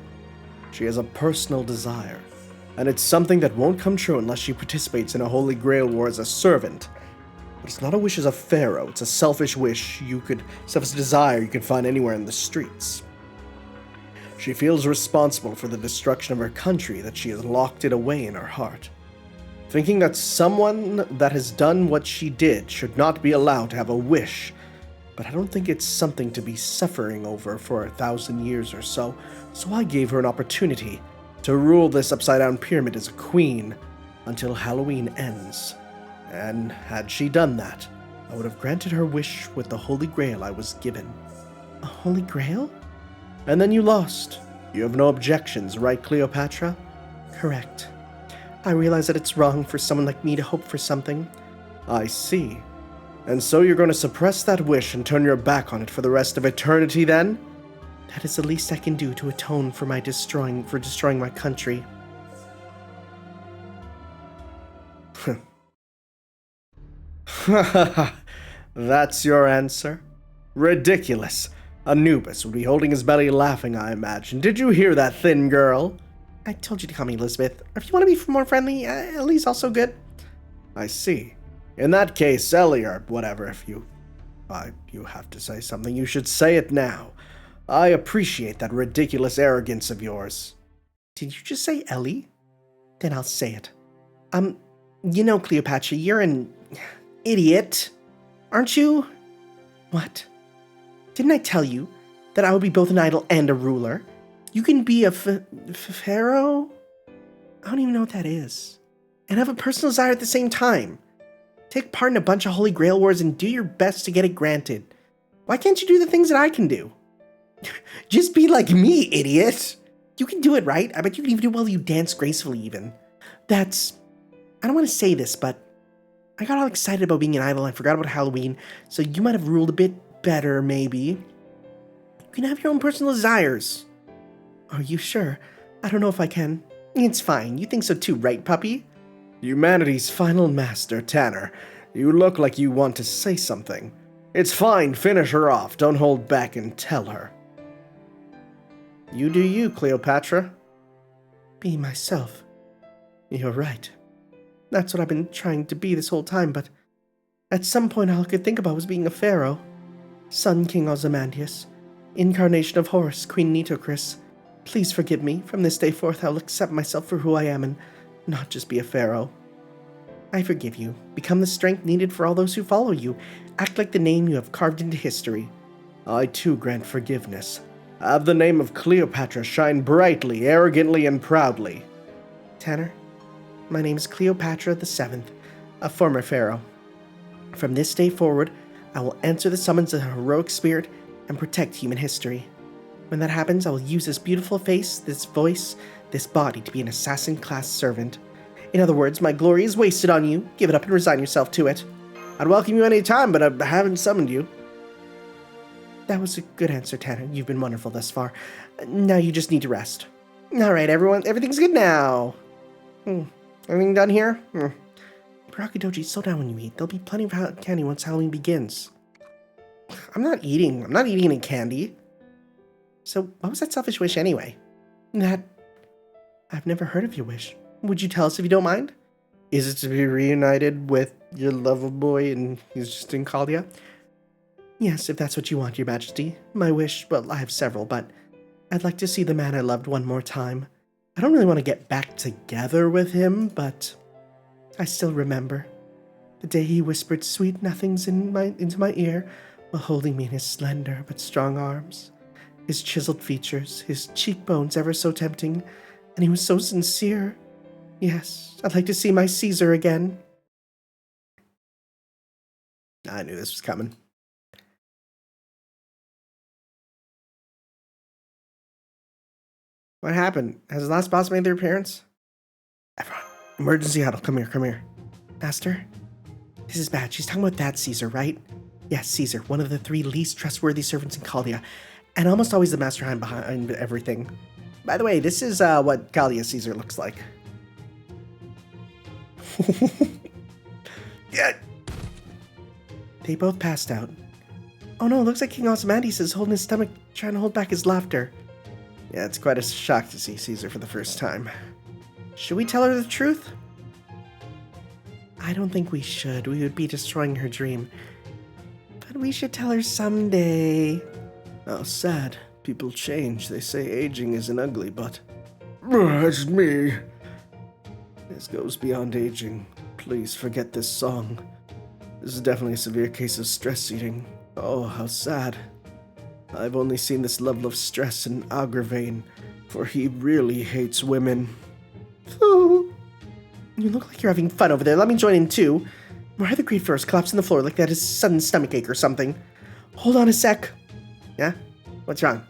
S2: She has a personal desire, and it's something that won't come true unless she participates in a Holy Grail war as a servant. But it's not a wish as a pharaoh, it's a selfish wish selfish desire you could find anywhere in the streets. She feels responsible for the destruction of her country, that she has locked it away in her heart. Thinking that someone that has done what she did should not be allowed to have a wish. But I don't think it's something to be suffering over for 1,000 years or so, so I gave her an opportunity to rule this upside-down pyramid as a queen until Halloween ends. And had she done that, I would have granted her wish with the Holy Grail I was given. A Holy Grail? And then you lost. You have no objections, right, Cleopatra? Correct. I realize that it's wrong for someone like me to hope for something. I see. And so you're going to suppress that wish and turn your back on it for the rest of eternity, then? That is the least I can do to atone for destroying my country. That's your answer? Ridiculous. Anubis would be holding his belly laughing, I imagine. Did you hear that, thin girl? I told you to call me Elizabeth. If you want to be more friendly, Ellie's also good. I see. In that case, Ellie, or whatever, if you have to say something, you should say it now. I appreciate that ridiculous arrogance of yours. Did you just say Ellie? Then I'll say it. Cleopatra, you're an idiot, aren't you? What? Didn't I tell you that I would be both an idol and a ruler? You can be a pharaoh? I don't even know what that is. And have a personal desire at the same time. Take part in a bunch of Holy Grail wars and do your best to get it granted. Why can't you do the things that I can do? Just be like me, idiot. You can do it, right? I bet you can even do well. You dance gracefully even. I don't want to say this, but I got all excited about being an idol. I forgot about Halloween, so you might have ruled a bit better, maybe. You can have your own personal desires. Are you sure? I don't know if I can. It's fine. You think so too, right, puppy? Humanity's final master, Tanner. You look like you want to say something. It's fine. Finish her off. Don't hold back and tell her. You do you, Cleopatra. Be myself. You're right. That's what I've been trying to be this whole time, but at some point all I could think about was being a pharaoh. Sun King Ozymandias. Incarnation of Horus, Queen Nitocris. Please forgive me. From this day forth, I will accept myself for who I am and not just be a pharaoh. I forgive you. Become the strength needed for all those who follow you. Act like the name you have carved into history. I too grant forgiveness. Have the name of Cleopatra shine brightly, arrogantly, and proudly. Tanner, my name is Cleopatra VII, a former pharaoh. From this day forward, I will answer the summons of a heroic spirit and protect human history. When that happens, I will use this beautiful face, this voice, this body to be an assassin-class servant. In other words, my glory is wasted on you. Give it up and resign yourself to it. I'd welcome you any time, but I haven't summoned you. That was a good answer, Tanner. You've been wonderful thus far. Now you just need to rest. All right, everyone. Everything's good now. Everything done here? Barakadoji, slow down when you eat. There'll be plenty of candy once Halloween begins. I'm not eating any candy. So, what was that selfish wish anyway? I've never heard of your wish. Would you tell us if you don't mind? Is it to be reunited with your lover boy and he's just in Kalia? Yes, if that's what you want, Your Majesty. My wish, well, I have several, but I'd like to see the man I loved one more time. I don't really want to get back together with him, but I still remember the day he whispered sweet nothings into my ear while holding me in his slender but strong arms. His chiseled features, his cheekbones ever so tempting, and he was so sincere. Yes, I'd like to see my Caesar again. I knew this was coming. What happened? Has the last boss made their appearance? Everyone, emergency huddle. Come here. Master? This is bad. She's talking about that Caesar, right? Yes, Caesar, one of the 3 least trustworthy servants in Caldia, and almost always the mastermind behind everything. By the way, this is what Caldia Caesar looks like. Yeah. They both passed out. Oh no, it looks like King Ozymandias is holding his stomach, trying to hold back his laughter. Yeah, it's quite a shock to see Caesar for the first time. Should we tell her the truth? I don't think we should. We would be destroying her dream. But we should tell her someday. Oh, sad. People change. They say aging isn't ugly, but... It's me. This goes beyond aging. Please forget this song. This is definitely a severe case of stress eating. Oh, how sad. I've only seen this level of stress in Agravain, for he really hates women. Ooh. You look like you're having fun over there. Let me join in too. Why are the great pharaohs collapsed on the floor like that is sudden stomachache or something? Hold on a sec. Yeah? What's wrong?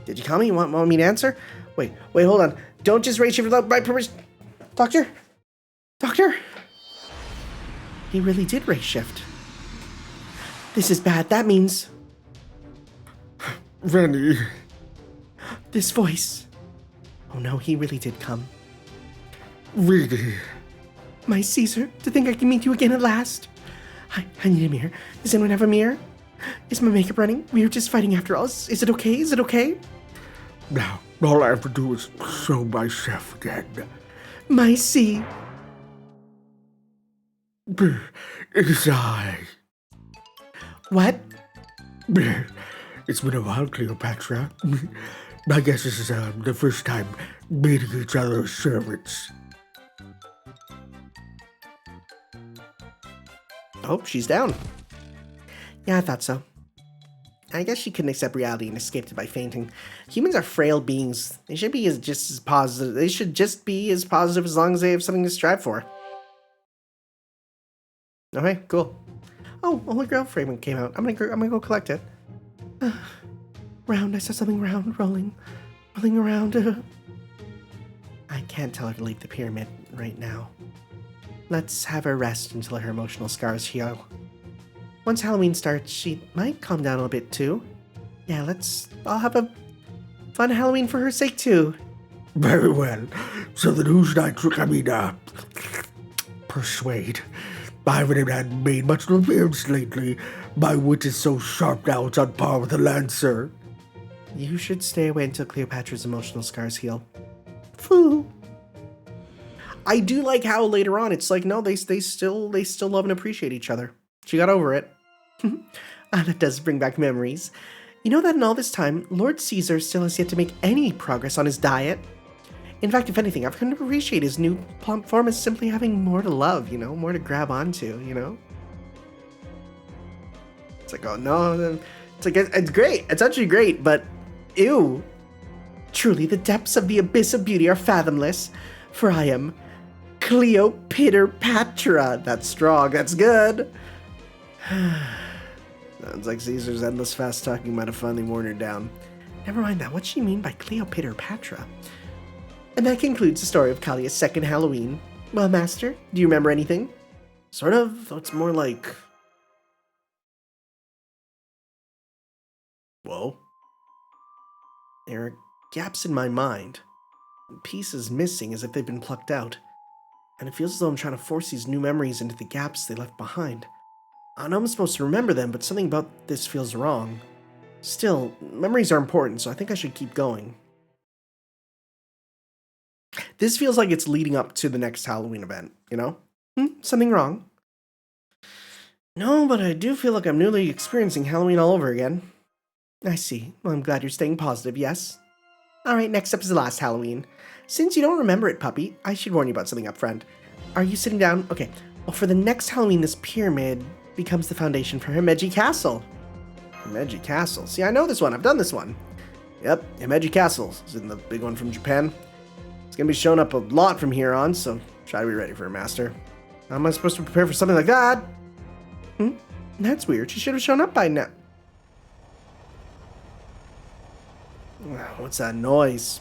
S2: Did you call me? You want me to answer? Wait, hold on. Don't just rage shift without my permission. Doctor? He really did rage shift. This is bad. That means... Rennie. This voice. Oh no, he really did come. Really? My Caesar, to think I can meet you again at last. I need a mirror. Does anyone have a mirror? Is my makeup running? We were just fighting after all. Is it okay?
S4: Now, all I have to do is show my chef again.
S2: My C.
S4: It is I.
S2: What?
S4: It's been a while, Cleopatra. I guess this is the first time meeting each other as servants.
S2: Oh, she's down. Yeah, I thought so. I guess she couldn't accept reality and escaped it by fainting. Humans are frail beings. They should be just as positive. They should just be as positive as long as they have something to strive for. Okay, cool. Oh, Holy Grail fragment came out. I'm gonna go collect it. Round, I saw something round, rolling around. I can't tell her to leave the pyramid right now. Let's have her rest until her emotional scars heal. Once Halloween starts, she might calm down a bit too. Yeah, I'll have a fun Halloween for her sake too.
S4: Very well. So the news night, persuade. I haven't had made much of an appearance lately. My wit is so sharp now it's on par with a lancer.
S2: You should stay away until Cleopatra's emotional scars heal. Foo. I do like how later on it's like, no, they still love and appreciate each other. She got over it. That does bring back memories. You know that in all this time, Lord Caesar still has yet to make any progress on his diet. In fact, if anything, I've come to appreciate his new plump form as simply having more to love, more to grab onto, It's like, oh no, it's like, it's great. It's actually great, but ew. Truly, the depths of the abyss of beauty are fathomless, for I am Cleopatra. That's strong, that's good. Sounds like Caesar's endless fast talking might have finally worn her down. Never mind that, what's she mean by Cleopatra? And that concludes the story of Callia's second Halloween. Well, Master, do you remember anything? Sort of, though it's more like... Whoa. There are gaps in my mind. Pieces missing as if they've been plucked out. And it feels as though I'm trying to force these new memories into the gaps they left behind. I know I'm supposed to remember them, but something about this feels wrong. Still, memories are important, so I think I should keep going. This feels like it's leading up to the next Halloween event, Something wrong. No, but I do feel like I'm newly experiencing Halloween all over again. I see. Well, I'm glad you're staying positive, yes? Alright, next up is the last Halloween. Since you don't remember it, puppy, I should warn you about something up front. Are you sitting down? Okay. Well, for the next Halloween, this pyramid becomes the foundation for Himeji Castle. Himeji Castle? See, I know this one. I've done this one. Yep, Himeji Castle is in the big one from Japan. It's gonna be showing up a lot from here on, so try to be ready for it, Master. How am I supposed to prepare for something like that? That's weird. She should have shown up by now. What's that noise?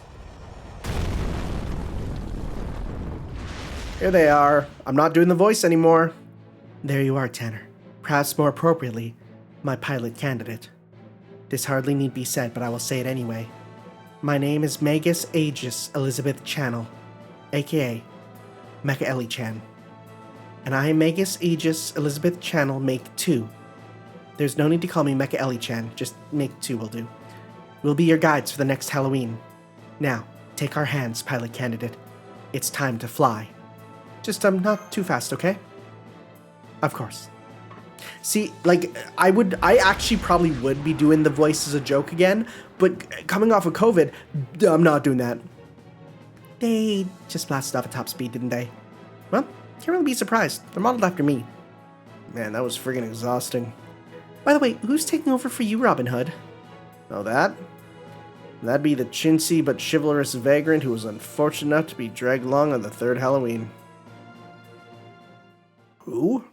S2: Here they are. I'm not doing the voice anymore. There you are, Tanner. Perhaps more appropriately, my pilot candidate. This hardly need be said, but I will say it anyway. My name is Magus Aegis Elizabeth Channel, aka Mecha Ellie-chan. And I am Magus Aegis Elizabeth Channel Make 2. There's no need to call me Mecha Ellie-chan, just Make 2 will do. We'll be your guides for the next Halloween. Now, take our hands, pilot candidate. It's time to fly. Just, not too fast, okay? Of course. See, like, I actually probably would be doing the voice as a joke again, but coming off of COVID, I'm not doing that. They just blasted off at top speed, didn't they? Well, can't really be surprised. They're modeled after me. Man, that was friggin' exhausting. By the way, who's taking over for you, Robin Hood? Oh, that? That'd be the chintzy but chivalrous vagrant who was unfortunate enough to be dragged along on the third Halloween. Who?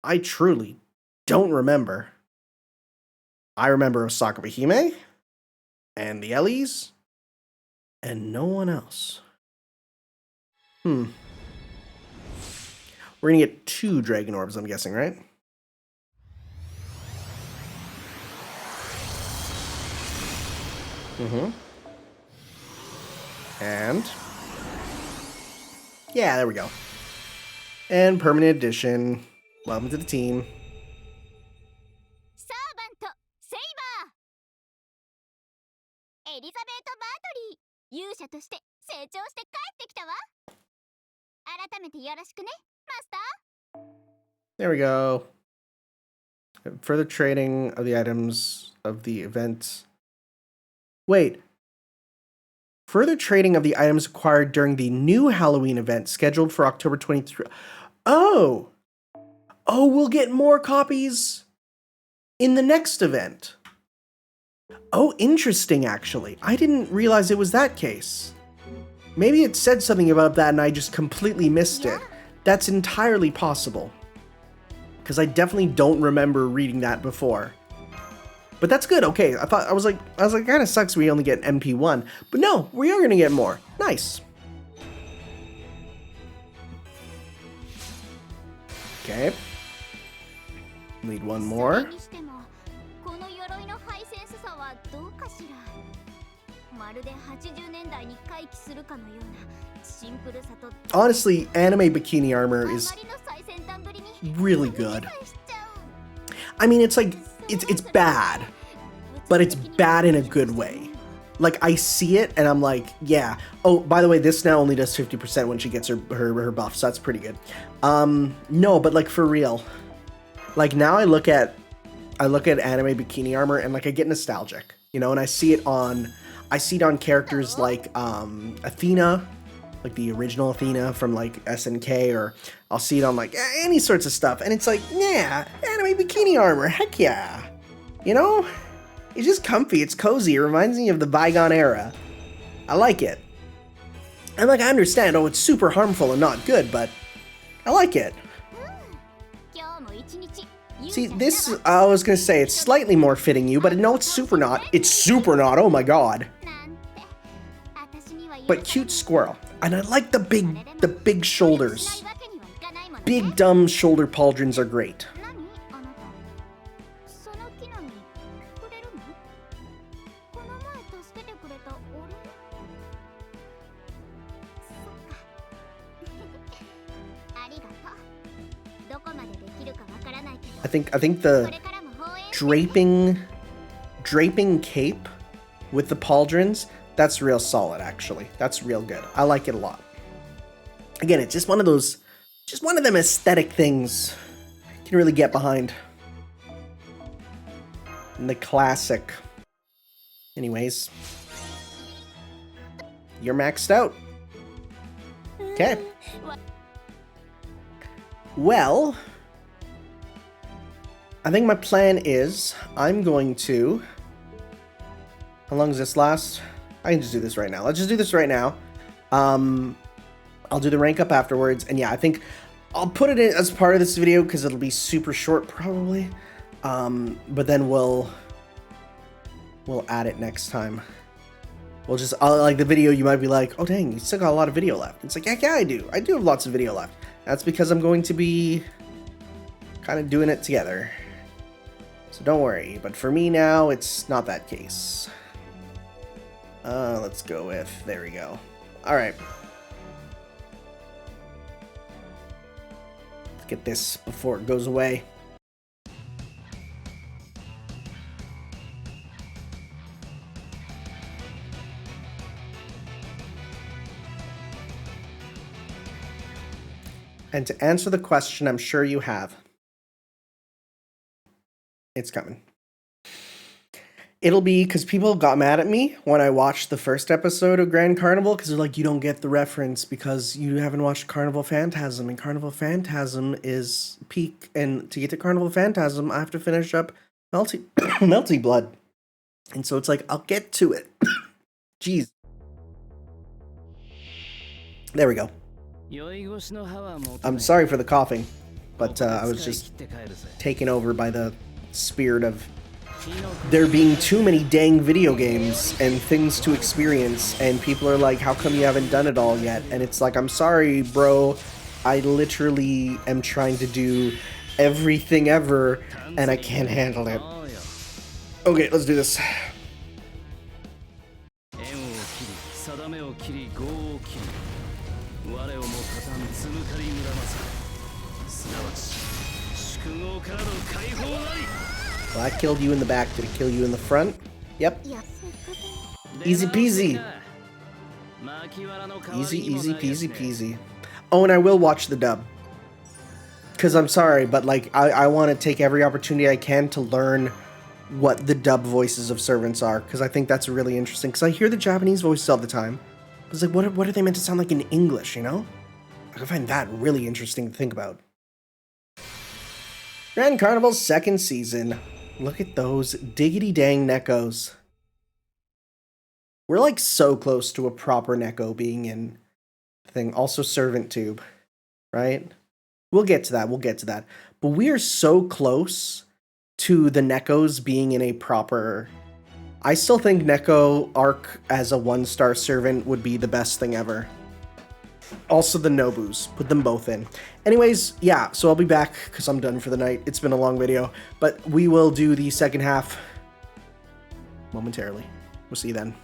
S2: I truly don't remember. I remember Sakura Hime, and the Ellies, and no one else. We're gonna get 2 dragon orbs, I'm guessing, right? And yeah, there we go. And permanent edition. Welcome to the team.
S1: Servant, Saber! エリザベート・バートリー、勇者として成長して帰ってきたわ。改めてよろしくね、マスター。
S2: There we go. Further trading of the items of the event. Wait. Further trading of the items acquired during the new Halloween event scheduled for October 23. Oh! Oh, we'll get more copies in the next event. Oh, interesting, actually. I didn't realize it was that case. Maybe it said something about that and I just completely missed it. That's entirely possible. Because I definitely don't remember reading that before. But that's good. Okay, I was like, kind of sucks we only get MP1. But no, we are going to get more. Nice. Okay. Need one more. Honestly, anime bikini armor is really good. I mean, it's like, it's bad, but it's bad in a good way. Like, I see it and I'm like, yeah. Oh, by the way, this now only does 50% when she gets her buff, so that's pretty good. No, but like for real. Like now I look at anime bikini armor and like I get nostalgic, you know, and I see it on characters like Athena, like the original Athena from like SNK, or I'll see it on like any sorts of stuff, and it's like, yeah, anime bikini armor, heck yeah. You know? It's just comfy, it's cozy, it reminds me of the bygone era. I like it. And like I understand, oh, it's super harmful and not good, but I like it. See, this, I was gonna say, it's slightly more fitting you, but no, it's super not. It's super not, oh my god. But cute squirrel. And I like the big shoulders. Big dumb shoulder pauldrons are great. I think the draping cape with the pauldrons, that's real solid actually. That's real good. I like it a lot. Again, it's just one of them aesthetic things. can really get behind. And the classic. Anyways. You're maxed out. Okay. Well, I think my plan is I'm going to... How long does this last? I can just do this right now. Let's just do this right now. I'll do the rank up afterwards. And yeah, I think I'll put it in as part of this video because it'll be super short probably. But then we'll add it next time. We'll just, like the video, you might be like, oh dang, you still got a lot of video left. It's like, yeah, I do. I do have lots of video left. That's because I'm going to be kind of doing it together. So don't worry. But for me now, it's not that case. Let's go with, there we go. All right. Let's get this before it goes away. And to answer the question I'm sure you have, it's coming. It'll be because people got mad at me when I watched the first episode of Grand Carnival because they're like, you don't get the reference because you haven't watched Carnival Phantasm, and Carnival Phantasm is peak, and to get to Carnival Phantasm, I have to finish up Melty Blood. And so it's like, I'll get to it. Jeez. There we go. I'm sorry for the coughing, but I was just taken over by the spirit of there being too many dang video games and things to experience, and people are like, how come you haven't done it all yet? And it's like, I'm sorry, bro. I literally am trying to do everything ever, and I can't handle it. Okay, let's do this. Well, that killed you in the back. Did it kill you in the front? Yep. Easy peasy. Easy peasy peasy. Oh, and I will watch the dub. Because I'm sorry, but like I want to take every opportunity I can to learn what the dub voices of servants are. Because I think that's really interesting. Because I hear the Japanese voices all the time. It's like, what are they meant to sound like in English, you know? I find that really interesting to think about. Grand Carnival's second season. Look at those diggity dang Neckos. We're like so close to a proper Necco being in the thing. Also Servant Tube, right? We'll get to that. But we are so close to the Neckos being in a proper... I still think Necco arc as a 1-star servant would be the best thing ever. Also the Nobus. Put them both in. Anyways, yeah, so I'll be back because I'm done for the night. It's been a long video, but we will do the second half momentarily. We'll see you then.